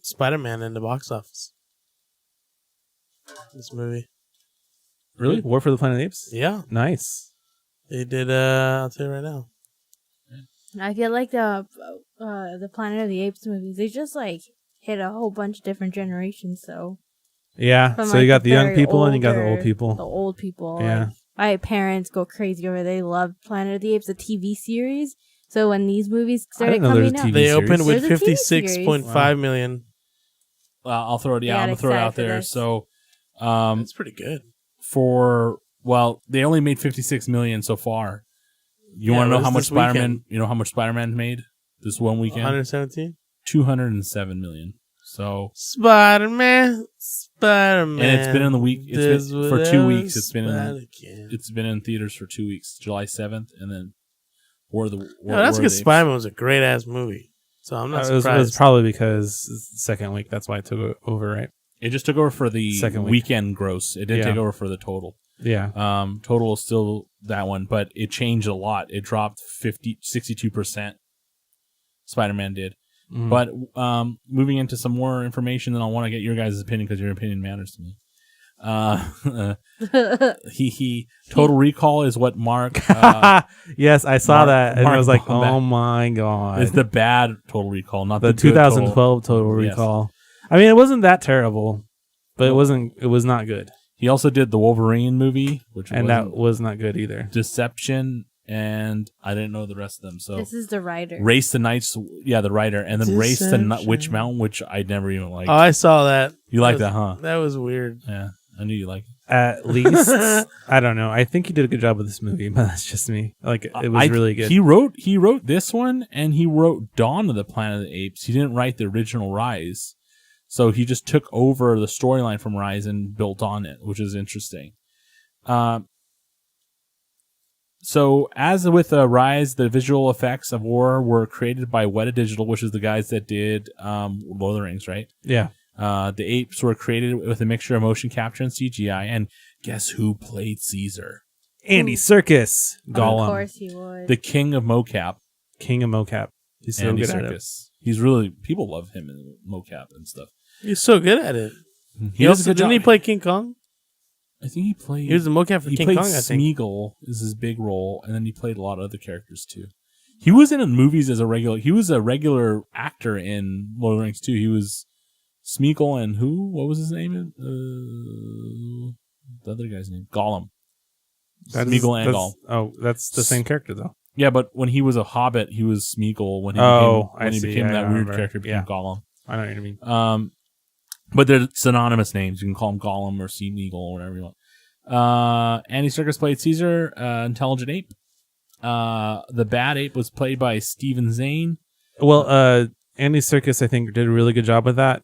Spider-Man in the box office. This movie. Really? War for the Planet of the Apes? Yeah, Nice. they did. I'll tell you right now. I feel like the Planet of the Apes movies, they just like hit a whole bunch of different generations. So Yeah. from, So like, you got the young very people and you got the old older- people. The old people. Yeah. Like, my parents go crazy over it. They love Planet of the Apes, the TV series. So when these movies started didn't know there was coming a out, TV They series. opened with There's a TV series. 56.5 million. I'll throw it. Yeah, Yeah, I'm gonna throw it excited out for there. this. So, That's pretty good. they only made 56 million so far. You Yeah, want to know what how is much this Spider-Man? weekend? You know how much Spider-Man made this one weekend? 117. 207 million. So, Spider-Man. and it's been in the week. It's been for 2 weeks. It's been in theaters for 2 weeks. July 7th, and then That's because Spider-Man was a great ass movie. So I'm not It was surprised. probably because it's the second week. That's why it took over, right? It just took over for the Second week. weekend gross. It didn't Yeah. take over for the total. Yeah. Total is still that one, but it changed a lot. It dropped 62%. Spider-Man did. Mhm. But moving into some more information, then I want to get your guys' opinion because your opinion matters to me. Total Recall is what Mark yes, I saw Mark- that, and Mark I was like, Wahlberg. "Oh my god!" is the bad Total Recall, not the the good 2012 Total Yes. Recall. I mean, it wasn't that terrible, but Nope. it was not good, He also did the Wolverine movie, which and wasn't that was not good either. Deception, and I didn't know the rest of them. So this is the writer. Race the Knights, the writer, and then Race the Deception. Witch Mountain, which I never even liked. Oh, I saw that. You like that, huh? That was weird. Yeah, I knew you liked it. At least, I don't know. I think he did a good job with this movie, but that's just me. Like, it was really good. He wrote this one, and he wrote Dawn of the Planet of the Apes. He didn't write the original Rise, so he just took over the storyline from Rise and built on it, which is interesting. So as with Rise, the visual effects of War were created by Weta Digital, which is the guys that did Lord of the Rings, right? Yeah. The apes were created with a mixture of motion capture and CGI, and guess who played Caesar? Andy Serkis, Of Gollum, course he would. The king of mocap. king of mocap. He's so Andy good at it. Serkis. He's really, people love him in mocap and stuff. He's so good at it. He does a good Didn't he job. play King Kong? I think he played. He was the mocap for he King played Kong, I think. Smeagol is his big role, and then he played a lot of other characters too. He was in movies as a regular. He was a regular actor in Lord of the Rings too. He was Smeagol and who? What was his name? The other guy's name, Gollum. Smeagol and Gollum. Oh, that's the same character though. Yeah, but when he was a Hobbit, he was Smeagol. When he I see. became Yeah, that I weird remember. character, he became Yeah. Gollum. I know what you mean. But they're synonymous names. You can call him Gollum or Smeagol or whatever you want. Andy Serkis played Caesar, intelligent ape. The bad ape was played by Steven Zane. Well, Andy Serkis, I think, did a really good job with that.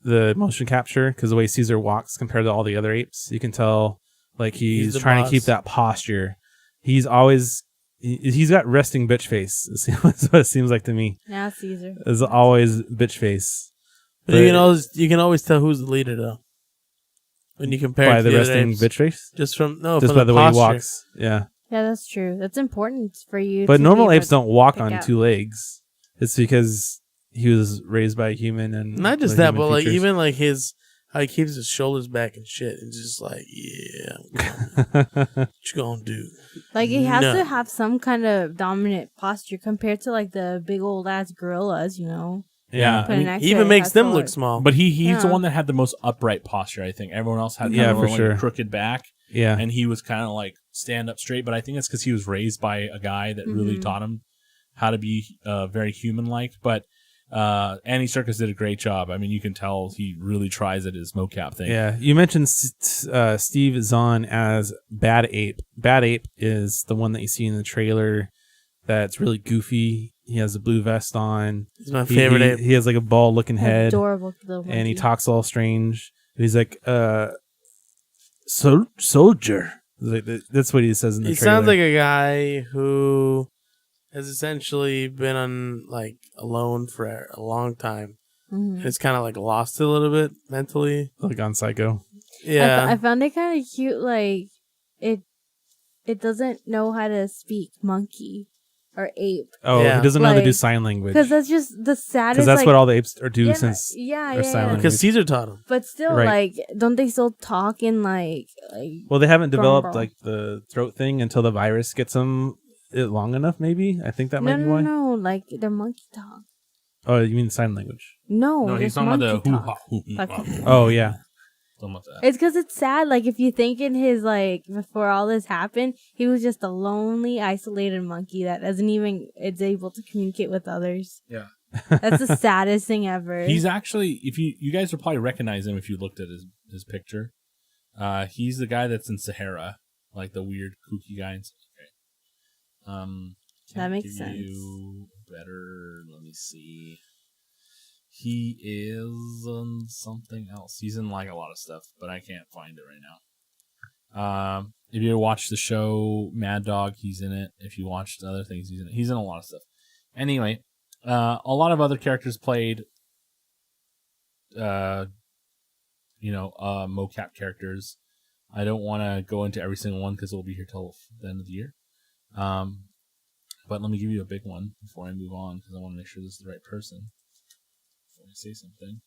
The motion capture, because the way Caesar walks compared to all the other apes, you can tell like he's the trying boss. to keep that posture. He's always he's got resting bitch face. That's what it seems like to me. Now Caesar. Is always bitch face. But you can always tell who's the leader though. When you compare By it to the other resting apes. bitch face, Just from just by the way he posture. walks. Yeah, Yeah, that's true. That's important for you. but to normal be able apes to don't walk pick on out. 2 legs. It's because he was raised by a human and Not just the that, human but like features. even like how he keeps his shoulders back and shit. It's just like, yeah, what you gonna do? Like he has No. to have some kind of dominant posture compared to like the big old ass gorillas, you know. Yeah, Put I an mean, X He even that makes has them to look small. but he's the Yeah. one that had the most upright posture. I think everyone else had Yeah, kind of for like sure. a crooked back, yeah, and he was kind of like stand up straight. But I think it's because he was raised by a guy that really Mhm. taught him how to be very human like. But Andy Serkis did a great job. I mean, you can tell he really tries at his mocap thing. yeah. You mentioned Steve Zahn as Bad Ape. Bad Ape is the one that you see in the trailer. That's really goofy. He has a blue vest on. He's my favorite ape. He has like a ball looking head, Adorable little and he monkey. talks all strange. He's like, soldier. That's what he says in the He trailer. sounds like a guy who has essentially been on like alone for a long time. Mhm. And it's kind of like lost a little bit mentally. like on Psycho. Yeah, I found it kind of cute. Like it doesn't know how to speak monkey, or ape. Oh, Yeah. he doesn't know how to do Like, sign language. Because that's just the saddest. Because that's like, what all the apes are do yeah, since yeah, they're yeah, silent. yeah. Because Caesar taught him. But still, Right. like, don't they still talk in like? Well, they haven't developed Grumble. like the throat thing until the virus gets them it long enough. Maybe I think that might be why. No, like their monkey talk. Oh, you mean sign language? No, he's just talking about the monkey hoo-ha, talk. hoo-ha, Like- hoo-ha. Oh yeah. Talking about that. It's because it's sad. Like if you think in his like before all this happened, he was just a lonely, isolated monkey that doesn't even is able to communicate with others. Yeah. That's the saddest thing ever. He's actually, if you guys would probably recognize him if you looked at his picture. He's the guy that's in Sahara, like the weird kooky guy in Sahara. Okay. That Can't makes give sense. You better. Let me see. He is on something else. He's in like a lot of stuff, but I can't find it right now. If you watch the show Mad Dog, he's in it. If you watched other things, he's in it. He's in a lot of stuff. Anyway, a lot of other characters played, mocap characters. I don't want to go into every single one because we'll be here till the end of the year. But let me give you a big one before I move on because I want to make sure this is the right person before I say something.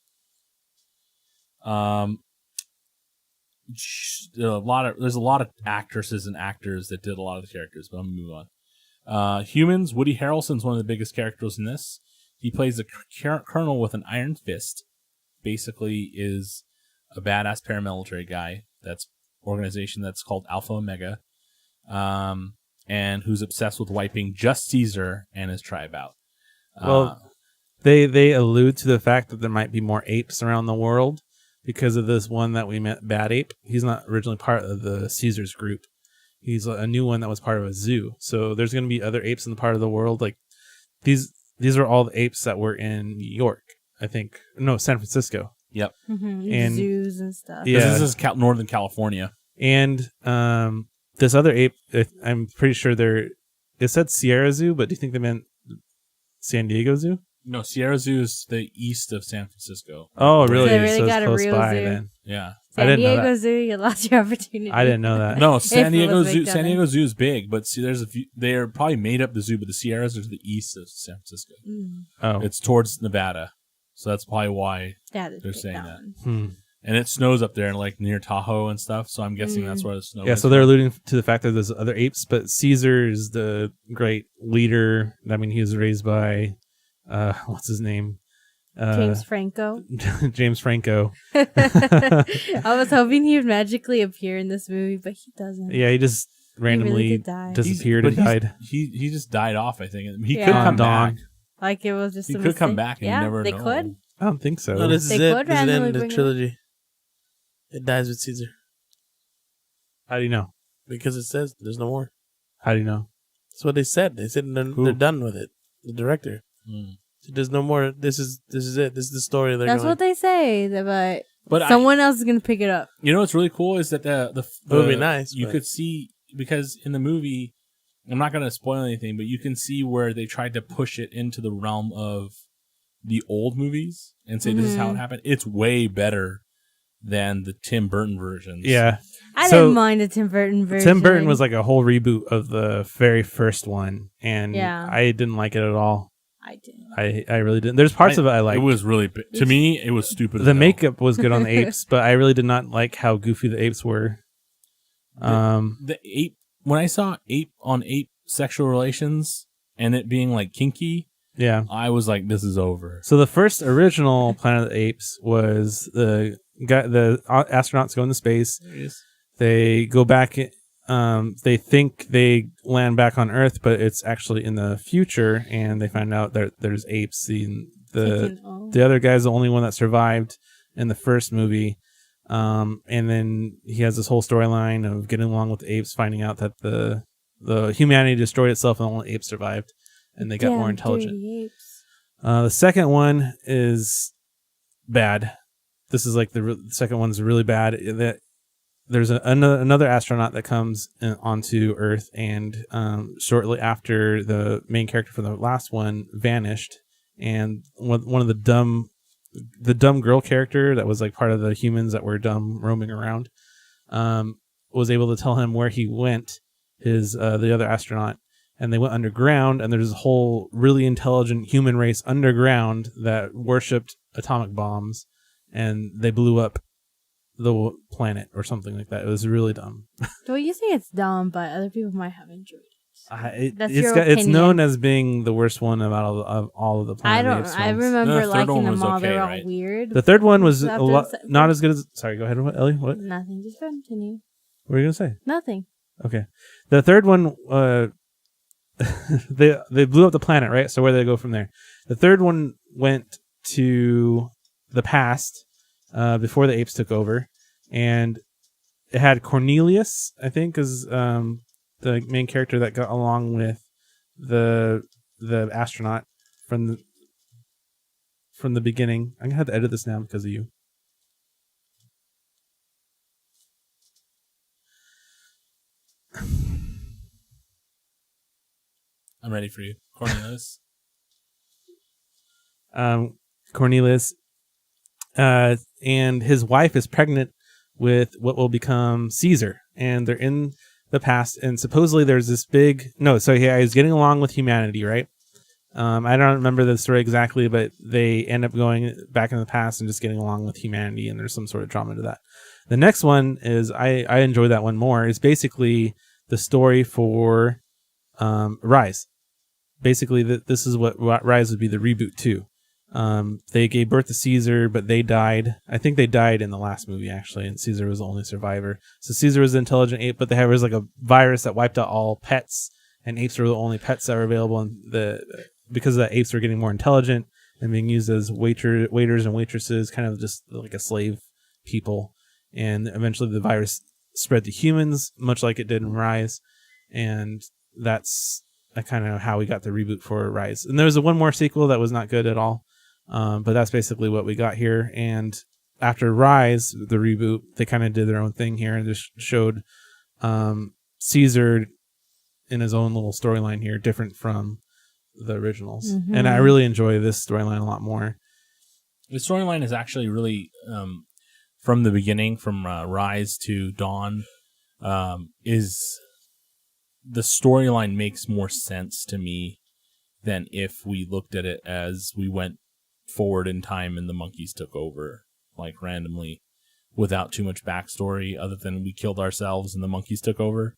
There's a lot of actresses and actors that did a lot of the characters, but I'm gonna move on. Humans, Woody Harrelson's one of the biggest characters in this. He plays a colonel with an iron fist. Basically, is a badass paramilitary guy. That's organization that's called Alpha Omega, and who's obsessed with wiping just Caesar and his tribe out. Well, they allude to the fact that there might be more apes around the world because of this one that we met, Bad Ape. He's not originally part of the Caesar's group. He's a new one that was part of a zoo. So there's going to be other apes in the part of the world. Like these are all the apes that were in New York, I think. No, San Francisco. Yep. And- zoos and stuff. Yeah. This is Northern California. And this other ape, I'm pretty sure it said Sierra Zoo, but do you think they meant San Diego Zoo? No, Sierra Zoo is the east of San Francisco. Oh, really? They really So it's got a close real by zoo. then. Yeah. I San didn't know Diego that. Zoo, you lost your opportunity. I didn't know that. No, If San it Diego was Zoo. McDonough. San Diego Zoo is big, but see, there's a few. They are probably made up the zoo, but the Sierras are to the east of San Francisco. Oh. It's towards Nevada, so that's probably why. Yeah, They're saying that. one. And it snows up there, like near Tahoe and stuff. So I'm guessing that's where the snow. Yeah, is so they're alluding to the fact that there's other apes, but Caesar is the great leader. I mean, he was raised by, what's his name? James Franco. James Franco. I was hoping he would magically appear in this movie, but he doesn't. Yeah, he just randomly did die. disappeared and died. He just died off. I think he Yeah. could come Dawn. back. Like it was just He a could come mistake. back and yeah, you never they know. could. I don't think so. No, this is They it. could This is the randomly end of the bring it. trilogy. It dies with Caesar How do you know? because it says there's no more. How do you know? That's what they said. They said they're done with it. The director. Hmm. So there's no more. This is it. This is the story. They're That's going. what they say, but But someone else is gonna pick it up. you know what's really cool is that the It would be nice, You but- could see because in the movie, I'm not going to spoil anything, but you can see where they tried to push it into the realm of the old movies and say this is how it happened. It's way better than the Tim Burton versions. Yeah. I So, didn't mind the Tim Burton version. Tim Burton was like a whole reboot of the very first one, and Yeah. I didn't like it at all. I did. I really didn't. There's parts of it I liked. It was really to me. It was stupid. as The hell. makeup was good on the apes, but I really did not like how goofy the apes were. The ape. When I saw ape on ape sexual relations and it being like kinky, Yeah. I was like, "This is over." So the first original Planet of the Apes was the astronauts go into space. They go back. They think they land back on Earth, but it's actually in the future, and they find out that there's apes. The other guy's the only one that survived in the first movie. And then he has this whole storyline of getting along with the apes, finding out that the humanity destroyed itself and only apes survived, and they got more intelligent. Dirty apes. The second one is bad. This is like the second one's really bad. That there's another astronaut that comes onto Earth, and shortly after the main character from the last one vanished, and one of the dumb girl character that was like part of the humans that were dumb roaming around, was able to tell him where he went. The other astronaut, and they went underground, and there's a whole really intelligent human race underground that worshipped atomic bombs, and they blew up the planet or something like that. It was really dumb. Well, you say it's dumb, but other people might have enjoyed it. That's your It's opinion. known as being the worst one of all of the Planet of the Apes I films. remember The third liking one them was all. okay, They're all right? weird. The third one was After a lot the not as good as. Sorry, go ahead. Ellie, what? Nothing. Just continue. What were you gonna say? Nothing. Okay, the third one, they blew up the planet, right? So where did they go from there? The third one went to the past, before the apes took over, and it had Cornelius, I think, is the main character that got along with the astronaut from the beginning. I'm gonna have to edit this now because of you. I'm ready for you, Cornelius. Cornelius, and his wife is pregnant with what will become Caesar, and they're in the past, and supposedly there's this he's getting along with humanity, right? I don't remember the story exactly, but they end up going back in the past and just getting along with humanity, and there's some sort of drama to that. The next one is, I enjoy that one more. It's basically the story for Rise. Basically, this is what Rise would be, the reboot too. They gave birth to Caesar, but they died. I think they died in the last movie, actually, and Caesar was the only survivor. So Caesar was the intelligent ape, but there was like a virus that wiped out all pets, and apes were the only pets that were available. And because the apes were getting more intelligent and being used as waiters and waitresses, kind of just like a slave people. And eventually the virus spread to humans, much like it did in Rise. And that's kind of how we got the reboot for Rise. And there was one more sequel that was not good at all. But that's basically what we got here. And after Rise, the reboot, they kind of did their own thing here and just showed Caesar in his own little storyline here, different from the originals. Mm-hmm. And I really enjoy this storyline a lot more. The storyline is actually really, from the beginning, from Rise to Dawn, is the storyline makes more sense to me than if we looked at it as we went forward in time and the monkeys took over, like randomly, without too much backstory other than we killed ourselves and the monkeys took over,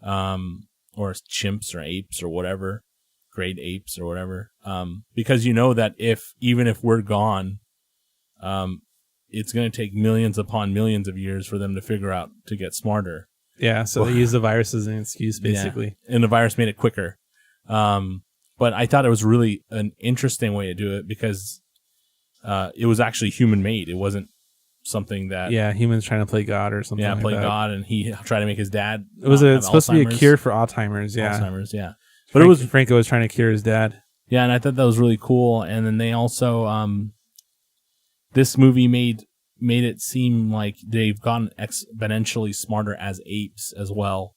or chimps or apes or whatever, great apes or whatever, because you know that even if we're gone, it's going to take millions upon millions of years for them to figure out to get smarter. Yeah, so they use the virus as an excuse, basically. Yeah, and the virus made it quicker. But I thought it was really an interesting way to do it because it was actually human-made. It wasn't something that... Yeah, humans trying to play God or something like that. Yeah, play God, and he tried to make his dad... It was supposed to be a cure for Alzheimer's, yeah. Alzheimer's, yeah. But Franco was trying to cure his dad. Yeah, and I thought that was really cool. And then they also... this movie made it seem like they've gotten exponentially smarter as apes as well,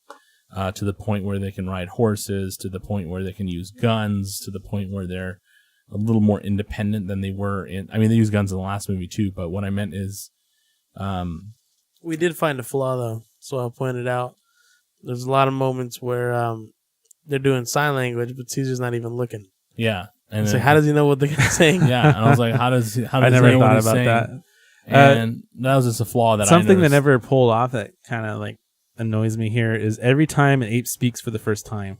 to the point where they can ride horses, to the point where they can use guns, to the point where they're a little more independent than they were in... I mean, they used guns in the last movie too, but what I meant is... we did find a flaw, though, so I'll point it out. There's a lot of moments where they're doing sign language, but Caesar's not even looking. Yeah. And so how does he know what they're saying? Yeah, and I was like, how does I never thought about that. And that was just a flaw that something I that noticed. never pulled off that kind of like annoys me here is every time an ape speaks for the first time,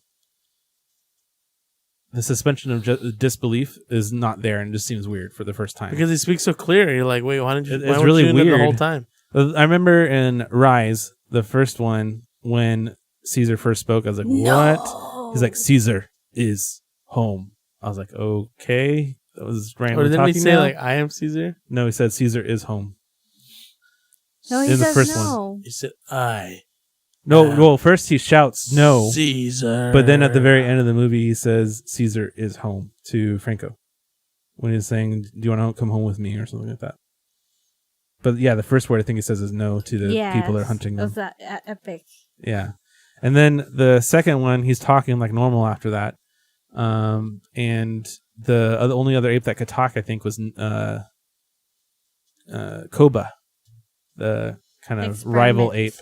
the suspension of disbelief is not there, and it just seems weird for the first time. Because he speaks so clear. You're like, wait, why didn't you? It's why weren't really you in it weird the whole time. I remember in Rise, the first one, when Caesar first spoke, I was like, what? He's like, Caesar is home. I was like, okay. That was randomly Or didn't talking he say, now. like, I am Caesar? No, he said Caesar is home. No, he In the says first no. He said, I No, am well, first he shouts no, Caesar. but then at the very end of the movie, he says Caesar is home to Franco when he's saying, do you want to come home with me or something like that. But yeah, the first word I think he says is no to the people that are hunting them. Was that epic? Yeah. And then the second one, he's talking like normal after that. And the only other ape that could talk, I think, was Koba, the kind of rival ape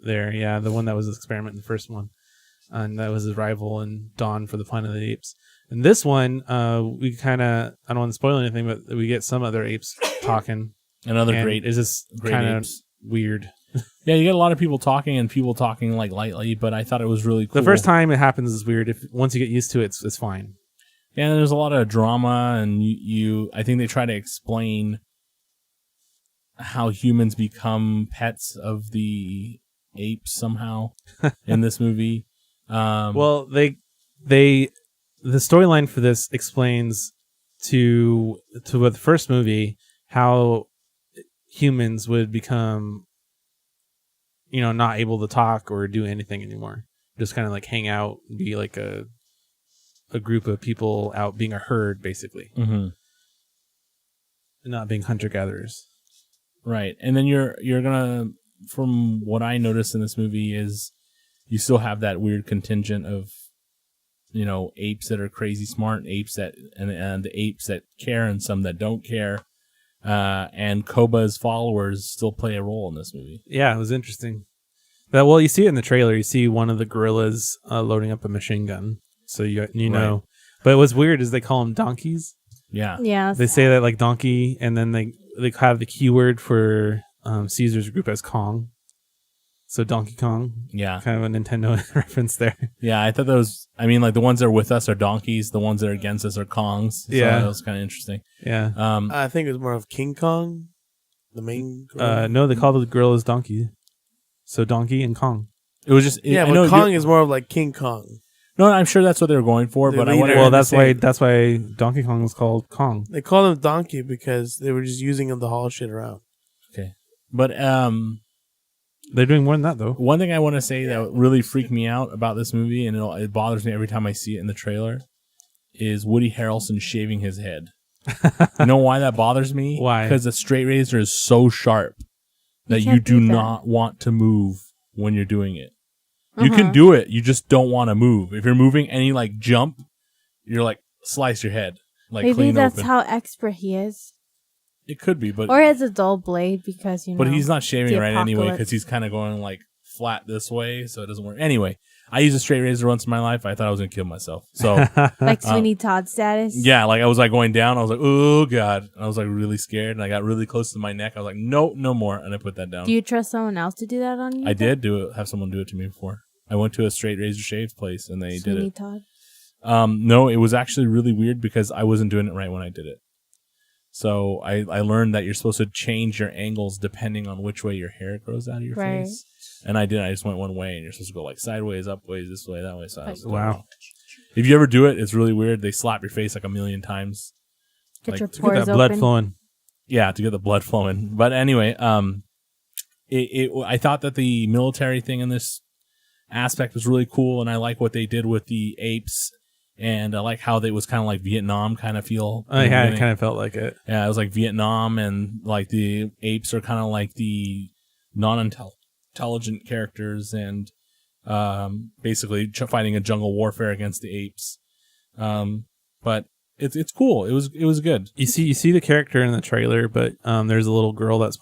there. Yeah, the one that was the experiment in the first one. and that was his rival in Dawn for the Planet of the Apes. And this one, we kind of, I don't want to spoil anything, but we get some other apes talking. Another and great, is this great kind of apes. weird? Yeah, you get a lot of people talking and people talking like lightly, but I thought it was really cool. The first time it happens is weird. If once you get used to it, it's fine. Yeah, there's a lot of drama, and I think they try to explain how humans become pets of the apes somehow in this movie. Well, the storyline for this explains to what the first movie how humans would become, not able to talk or do anything anymore. Just kind of like hang out, be like a group of people out being a herd, basically, mm-hmm. and not being hunter gatherers. Right, and then you're gonna, from what I noticed in this movie, is you still have that weird contingent of, apes that are crazy smart, apes that and the apes that care, and some that don't care. And Koba's followers still play a role in this movie. Yeah, it was interesting. Well, you see it in the trailer. You see one of the gorillas loading up a machine gun. So you know. Right. But what's weird is they call them donkeys. Yeah. Yeah. They say that like donkey, and then they have the keyword for Caesar's group as Kong. So Donkey Kong. Yeah. Kind of a Nintendo reference there. Yeah, I thought that was, like the ones that are with us are donkeys, the ones that are against us are Kongs. So Yeah. that was kind of interesting. Yeah. I think it was more of King Kong, the main gorilla. No, they call the gorillas donkey. So Donkey and Kong. It was just, Yeah, I but know Kong is more of like King Kong. No, I'm sure that's what they were going for, The but I leader. wanted Well, to that's why Donkey Kong was called Kong. They call him Donkey because they were just using him to haul shit around. Okay. But They're doing more than that though. one thing I want to say that really freaked me out about this movie, and it bothers me every time I see it in the trailer, is Woody Harrelson shaving his head. You know why that bothers me? Why? Because the straight razor is so sharp that you can't do do that. not want to move when you're doing it. You can do it, you just don't want to move. If you're moving any like jump, you're like slice your head like Maybe clean that's open. how expert he is. It could be, but Or he has a dull blade because, but he's not shaving the right anyway apocalypse. because he's kind of going like flat this way, so it doesn't work. Anyway, I used a straight razor once in my life. I thought I was gonna kill myself. So like Sweeney Todd status. yeah, like I was like going down. I was like, oh god, and I was like really scared, and I got really close to my neck. I was like, no, no more, and I put that down. Do you trust someone else to do that on you? I did do it. Have someone do it to me before. I went to a straight razor shave place, and they Sweeney did it. Todd. No, it was actually really weird because I wasn't doing it right when I did it. So I learned that you're supposed to change your angles depending on which way your hair grows out of your Right. face. And I didn't. I just went one way, and you're supposed to go like sideways, upways, this way, that way. So I was like, Wow. if you ever do it, it's really weird. They slap your face like a million times. Get Like, your To get pores that blood open. flowing. Yeah, to get the blood flowing. But anyway, I thought that the military thing in this aspect was really cool, and I like what they did with the apes, and I like how they was kind of like Vietnam kind of feel. Oh, yeah, it kind of felt like it. Yeah, it was like Vietnam, and like the apes are kind of like the non-intelligent characters, and basically fighting a jungle warfare against the apes. But it's cool. It was good. You see the character in the trailer, but there's a little girl that's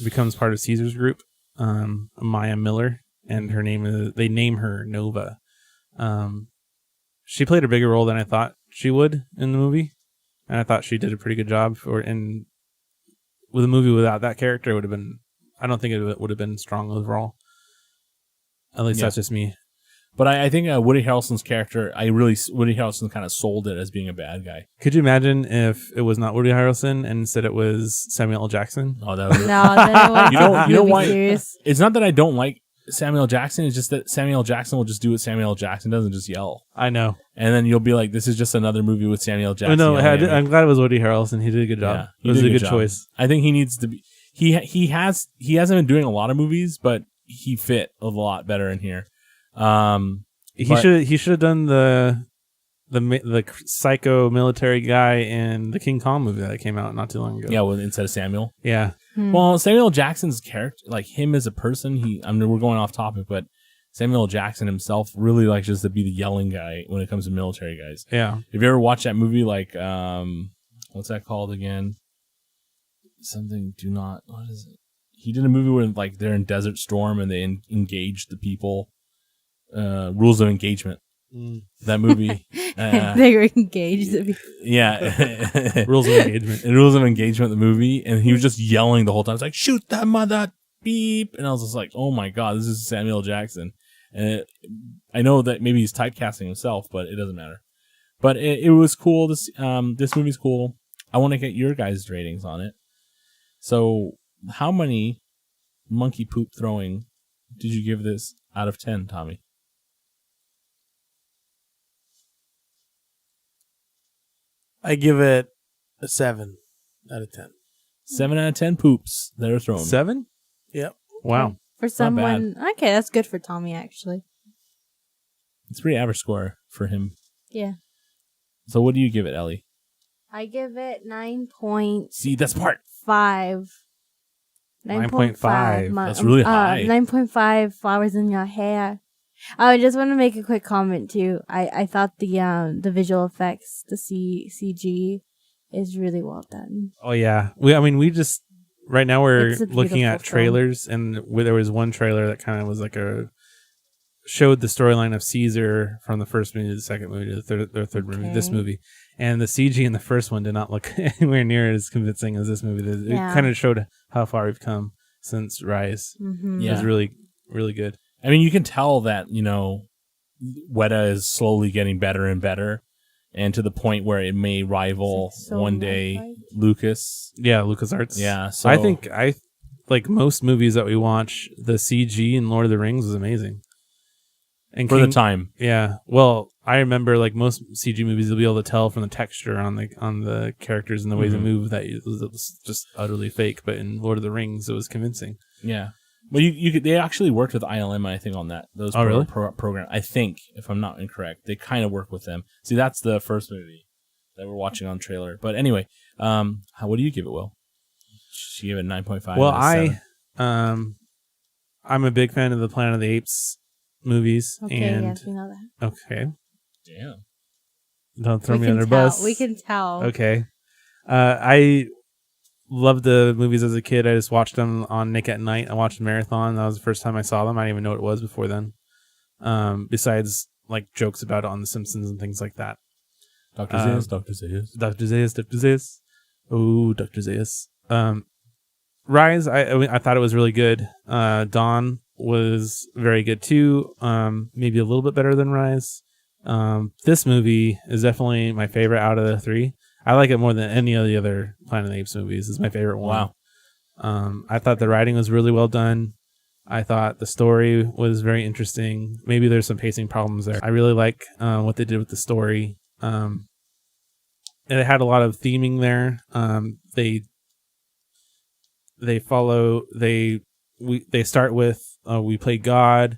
becomes part of Caesar's group, Maya Miller, and they name her Nova. She played a bigger role than I thought she would in the movie, and I thought she did a pretty good job. With a movie without that character, it would have been. I don't think it would have been strong overall. At least that's just me. But I think Woody Harrelson's character, Woody Harrelson kind of sold it as being a bad guy. Could you imagine if it was not Woody Harrelson and instead it was Samuel L. Jackson? Oh, that was No, then it wouldn't You know be why- serious. It's not that I don't like Samuel Jackson. It's just that Samuel Jackson will just do what Samuel Jackson does and just yell. I know. And then you'll be like, this is just another movie with Samuel Jackson. No, yelling at me. I'm glad it was Woody Harrelson. He did a good job. Yeah, it was did a good job. choice. I think he needs to be. He hasn't been doing a lot of movies, but he fit a lot better in here. He should have done the psycho military guy in the King Kong movie that came out not too long ago. Yeah, well, instead of Samuel. Yeah. Well, Samuel Jackson's character, like him as a person, we're going off topic, but Samuel Jackson himself really likes just to be the yelling guy when it comes to military guys. Yeah. Have you ever watched that movie, like, what's that called again? What is it? He did a movie where, like, they're in Desert Storm and they engage the people. Rules of Engagement. That movie. They were engaged. Yeah. Rules of Engagement. Rules of Engagement, the movie. And he was just yelling the whole time. It's like, shoot that mother, beep. And I was just like, oh my God, this is Samuel Jackson. And I know that maybe he's typecasting himself, but it doesn't matter. But it was cool. This movie's cool. I want to get your guys' ratings on it. So how many monkey poop throwing did you give this out of 10, Tommy? I give it a 7 out of 10. 7 out of 10 poops that are thrown. 7? Yep. Wow. For someone, okay, that's good for Tommy, actually. It's a pretty average score for him. Yeah. So what do you give it, Ellie? I give it 9.5. See, that's part. 9.5. That's really high. 9.5 flowers in your hair. I just want to make a quick comment too. I thought the visual effects, the CG, is really well done. Oh yeah. We just right now we're It's a looking at beautiful trailers, and there was one trailer that kind of was like showed the storyline of Caesar from the first movie to the second movie to the third movie, this Okay. movie, and the CG in the first one did not look anywhere near as convincing as this movie did. Yeah. It kind of showed how far we've come since Rise. Mm-hmm. Yeah. It was really, really good. I mean, you can tell that, Weta is slowly getting better and better, and to the point where it may rival It's like so one day lifelike. Lucas. Yeah, LucasArts. Yeah, so I think like most movies that we watch, the CG in Lord of the Rings was amazing. And for the time. Yeah. Well, I remember like most CG movies, you'll be able to tell from the texture on the characters and the way they move that it was just utterly fake. But in Lord of the Rings, it was convincing. Yeah. Well, they actually worked with ILM, I think, on that. Those really? program. I think, if I'm not incorrect, they kind of work with them. See, that's the first movie that we're watching on trailer. But anyway, what do you give it, Will? She gave it 9.5. Well, out of 7. I'm a big fan of the Planet of the Apes movies. Okay, and yes, we know that. okay, Damn. don't throw We me can under tell. bus. We can tell. Okay. I loved the movies as a kid. I just watched them on Nick at Night. I watched the marathon. That was the first time I saw them. I didn't even know what it was before then. Besides like jokes about it on The Simpsons and things like that. Dr. Zayas, Dr. Zayas. Dr. Zayas, Dr. Zayas. Oh, Dr. Zayas. Rise, I thought it was really good. Dawn was very good too. Maybe a little bit better than Rise. This movie is definitely my favorite out of the three. I like it more than any of the other Planet of the Apes movies. It's my favorite one. Wow. I thought the writing was really well done. I thought the story was very interesting. Maybe there's some pacing problems there. I really like what they did with the story. And it had a lot of theming there. They start with we play God,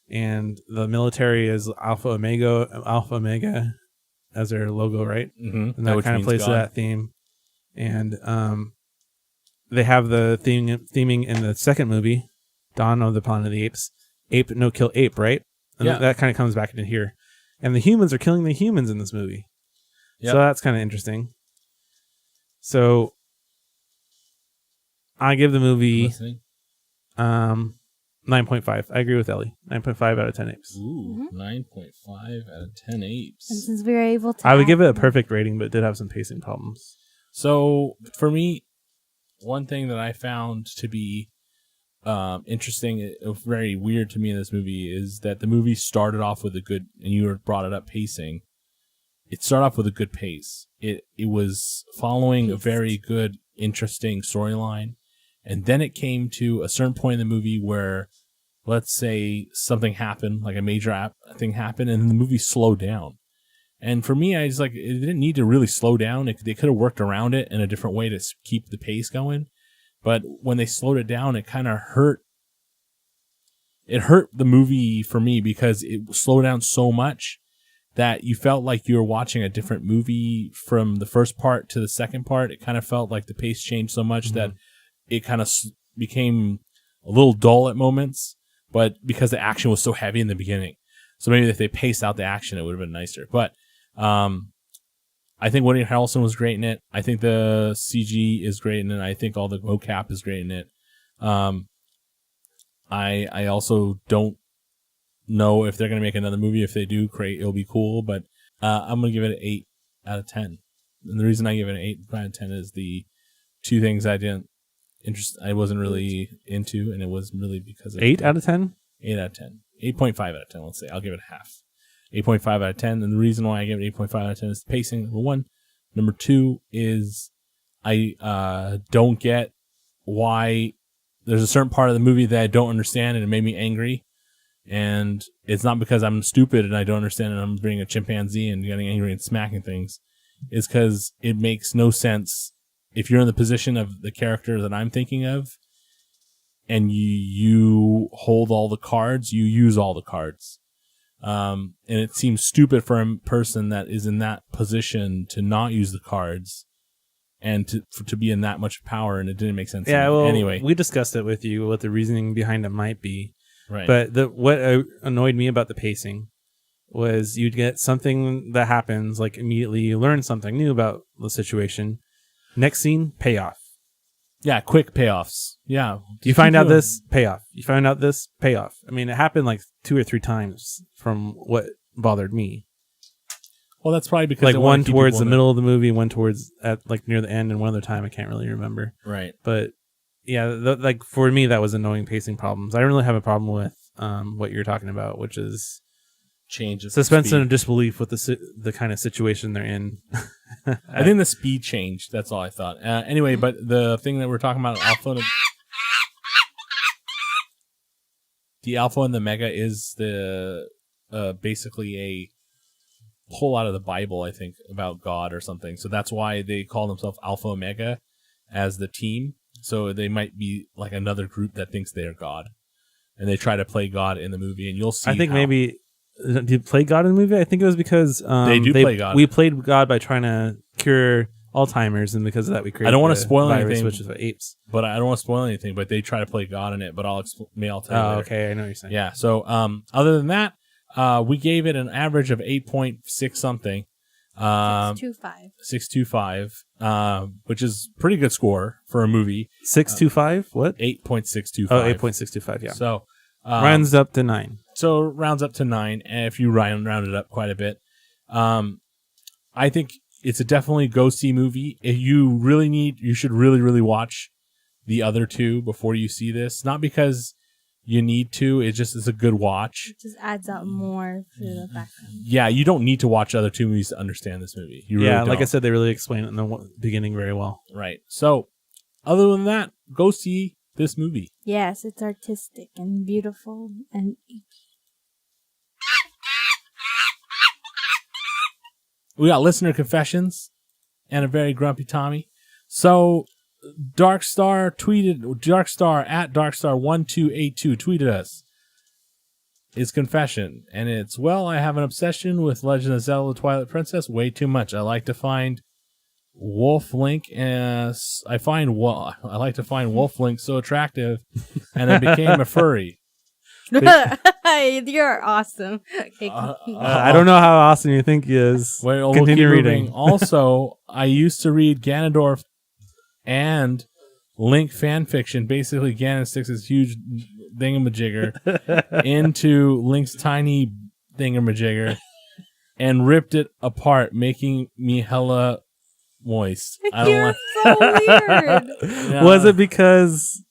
and the military is Alpha Omega as their logo, right? Mm-hmm. And that kind of plays to that theme. And they have the theming in the second movie, Dawn of the Planet of the Apes. Ape, no kill ape, right? And Yeah. that kind of comes back into here. And the humans are killing the humans in this movie. Yep. So that's kind of interesting. So I give the movie 9.5. I agree with Ellie. 9.5 out of 10 apes. Ooh, 9.5 out of 10 apes. And since we were able to, I would add give it a them- perfect rating, but it did have some pacing problems. So for me, one thing that I found to be interesting, very weird to me in this movie, is that the movie started off with a good, and you brought it up, pacing. It started off with a good pace. It was following a very good, interesting storyline, and then it came to a certain point in the movie where, let's say, something happened, like a major thing happened, and the movie slowed down. And for me, I was like, it didn't need to really slow down. They could have worked around it in a different way to keep the pace going. But when they slowed it down, it kind of hurt. It hurt the movie for me because it slowed down so much that you felt like you were watching a different movie from the first part to the second part. It kind of felt like the pace changed so much that it kind of became a little dull at moments, but because the action was so heavy in the beginning. So maybe if they paced out the action, it would have been nicer. But I think Woody Harrelson was great in it. I think the CG is great in it. I think all the mocap is great in it. I also don't know if they're going to make another movie. If they do, great, it'll be cool. But I'm going to give it an 8 out of 10. And the reason I give it an 8 out of 10 is the two things I wasn't really into, and it was really because of 8 out of 10? 8 out of 10. 8.5 out of 10, let's say. I'll give it a half. 8.5 out of 10. And the reason why I give it 8.5 out of 10 is the pacing, number one. Number two is I don't get why there's a certain part of the movie that I don't understand, and it made me angry. And it's not because I'm stupid and I don't understand and I'm being a chimpanzee and getting angry and smacking things. It's because it makes no sense. If you're in the position of the character that I'm thinking of and you hold all the cards, you use all the cards. And it seems stupid for a person that is in that position to not use the cards and to be in that much power, and it didn't make sense. Yeah, well, anyway, we discussed it with you, what the reasoning behind it might be. right. But what annoyed me about the pacing was you'd get something that happens, like immediately you learn something new about the situation. Next scene, payoff. Yeah, quick payoffs. Yeah. You find out this, payoff. You find out this, payoff. I mean, it happened like 2 or 3 times from what bothered me. Well, that's probably because like one towards the middle of the movie, one towards at like near the end, and one other time I can't really remember. Right. But yeah, like for me, that was annoying pacing problems. I don't really have a problem with what you're talking about, which is changes suspension of disbelief with the kind of situation they're in. I think the speed changed. That's all I thought. Anyway, but the thing that we're talking about, the Alpha and the Mega is the basically a pull out of the Bible, I think, about God or something. So that's why they call themselves Alpha Omega as the team. So they might be like another group that thinks they're God, and they try to play God in the movie. And you'll see. I think maybe. Did you play God in the movie? I think it was because they play God. We played God by trying to cure Alzheimer's, and because of that, we created. I don't want to spoil virus, anything, which is Apes. But I don't want to spoil anything. But they try to play God in it. But I'll tell you later. Okay, I know what you're saying. Yeah. So other than that, we gave it an average of 8.6 something. 6.25, which is pretty good score for a movie. 6.25. What? 8.625. Oh, 8.625. Yeah. So rounds up to 9. So rounds up to 9, and if you round it up quite a bit, I think it's a definitely go see movie. If you really you should really watch the other two before you see this. Not because you need to; it just is a good watch. It just adds up more for the background. Yeah, you don't need to watch other two movies to understand this movie. You really don't. Like I said, they really explain it in the beginning very well. Right. So, other than that, go see this movie. Yes, it's artistic and beautiful and. We got listener confessions and a very grumpy Tommy. So, Darkstar at Darkstar1282 tweeted us his confession. And it's, well, I have an obsession with Legend of Zelda Twilight Princess way too much. I like to find Wolf Link so attractive, and I became a furry. You're awesome. Okay, I don't know how awesome you think he is. We'll Continue keep reading. moving. Also, I used to read Ganondorf and Link fan fiction. Basically, Ganon sticks his huge thingamajigger into Link's tiny thingamajigger and ripped it apart, making me hella moist. You're so weird. Yeah. Was it because...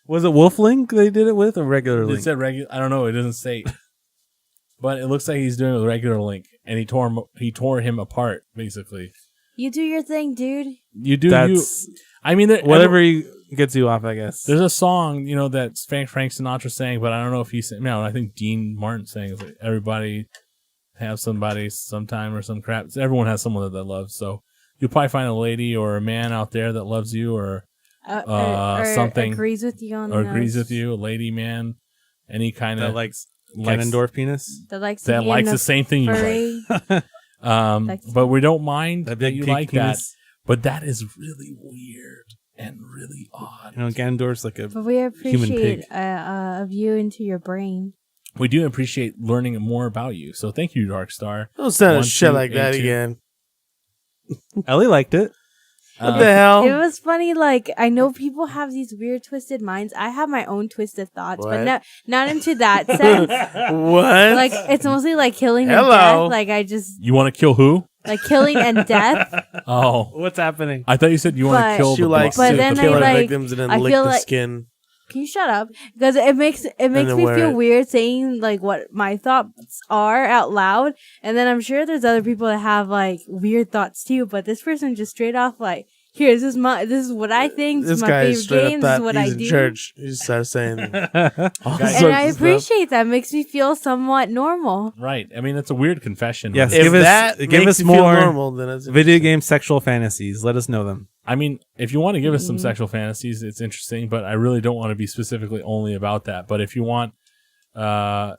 Was it Wolf Link they did it with, or regular Link? It said regular. I don't know. It doesn't say. But it looks like he's doing it with regular Link, and he tore him apart, basically. You do your thing, dude. You do That's, I mean, whatever gets you off, I guess. There's a song, that Frank Sinatra sang, but I don't know if he sang. No, I think Dean Martin sang. It's like, everybody have somebody sometime or some crap. Everyone has someone that they love, so you'll probably find a lady or a man out there that loves you, or something agrees with you on or agrees with you, a lady, man, any kind that of likes Ganondorf penis. That likes the same thing you like. But we don't mind that you like penis. that. But that is really weird and really odd. Ganondorf's like a but we human appreciate pig. a view into your brain. We do appreciate learning more about you. So thank you, Darkstar. Don't send a shit like that again. Ellie liked it. What the hell? It was funny. Like, I know people have these weird twisted minds. I have my own twisted thoughts, What? but not into that sense. What? Like, it's mostly like killing and Hello. death. Like, I just You want to kill who? like killing and death. Oh, What's happening? I thought you said you want But- to kill She the likes But to then kill I her like- victims and then I lick feel the like- skin. Can you shut up? Because it makes then me wear feel it. weird saying like what my thoughts are out loud, and then I'm sure there's other people that have like weird thoughts too. But this person just straight off like, here, this is what I think. This This is my guy favorite straight game. up This is thought what he's I in do. church. He just started saying all Guys- sorts And I of stuff. appreciate that. It makes me feel somewhat normal. Right. I mean, it's a weird confession. Yes. If Give us- that give makes us you feel more normal, then it's Video game sexual fantasies. Let us know them. I mean, if you want to give us some sexual fantasies, it's interesting, but I really don't want to be specifically only about that. But if you want to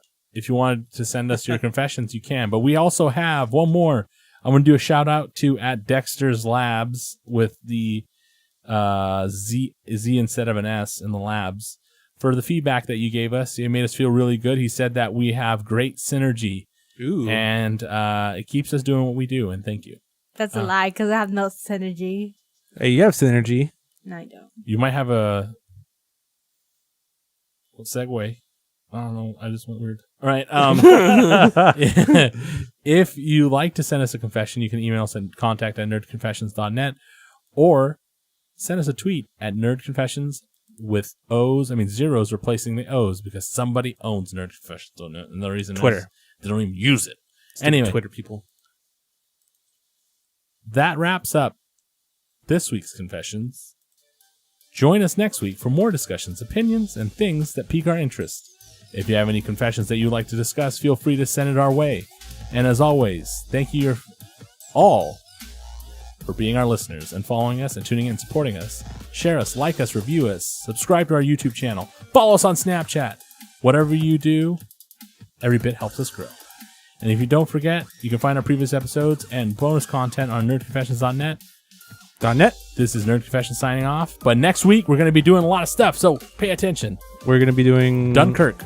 send us your confessions, you can. But we also have one more. I'm going to do a shout out to at Dexter's Labs with the Z instead of an S in the labs for the feedback that you gave us. It made us feel really good. He said that we have great synergy. Ooh. And it keeps us doing what we do. And thank you. That's a lie because I have no synergy. Hey, you have synergy. No, I don't. You might have a segue. I don't know. I just went weird. All right. If you like to send us a confession, you can email us at contact@nerdconfessions.net or send us a tweet at nerdconfessions with O's. I mean zeros replacing the O's because somebody owns Nerd Confessions. And the reason Twitter. is they don't even use it. Stupid Anyway, Twitter people. that wraps up this week's confessions. Join us next week for more discussions, opinions, and things that pique our interest. If you have any confessions that you'd like to discuss, feel free to send it our way. And as always, thank you all for being our listeners and following us and tuning in and supporting us. Share us, like us, review us, subscribe to our YouTube channel, follow us on Snapchat. Whatever you do, every bit helps us grow. And if you don't forget, you can find our previous episodes and bonus content on nerdconfessions.net. .net. This is Nerd Confessions signing off. But next week, we're going to be doing a lot of stuff, so pay attention. We're going to be doing Dunkirk.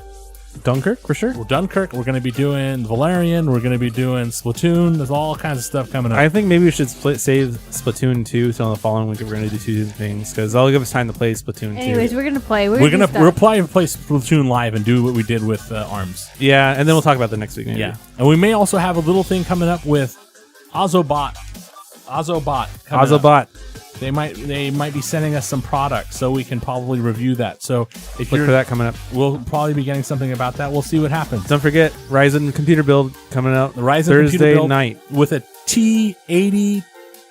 For sure. We're Dunkirk. We're going to be doing Valerian. We're going to be doing Splatoon. There's all kinds of stuff coming up. I think maybe we should save Splatoon 2 till the following week if we're going to do two things because that'll give us time to play Splatoon 2. Anyways, we're gonna play. we'll probably play Splatoon live and do what we did with ARMS. Yeah, and then we'll talk about the next week. Maybe. Yeah. And we may also have a little thing coming up with Ozobot. coming up. Ozobot. They might be sending us some products, so we can probably review that. So if Look you're for that coming up. we'll probably be getting something about that. We'll see what happens. Don't forget Ryzen computer build coming out The Ryzen Thursday computer build night. with a T80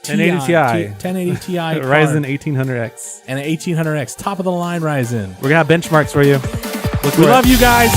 1080 Ti. 1080 Ti card Ryzen 1800X. and an 1800X, top of the line Ryzen. We're gonna have benchmarks for you. We love you guys.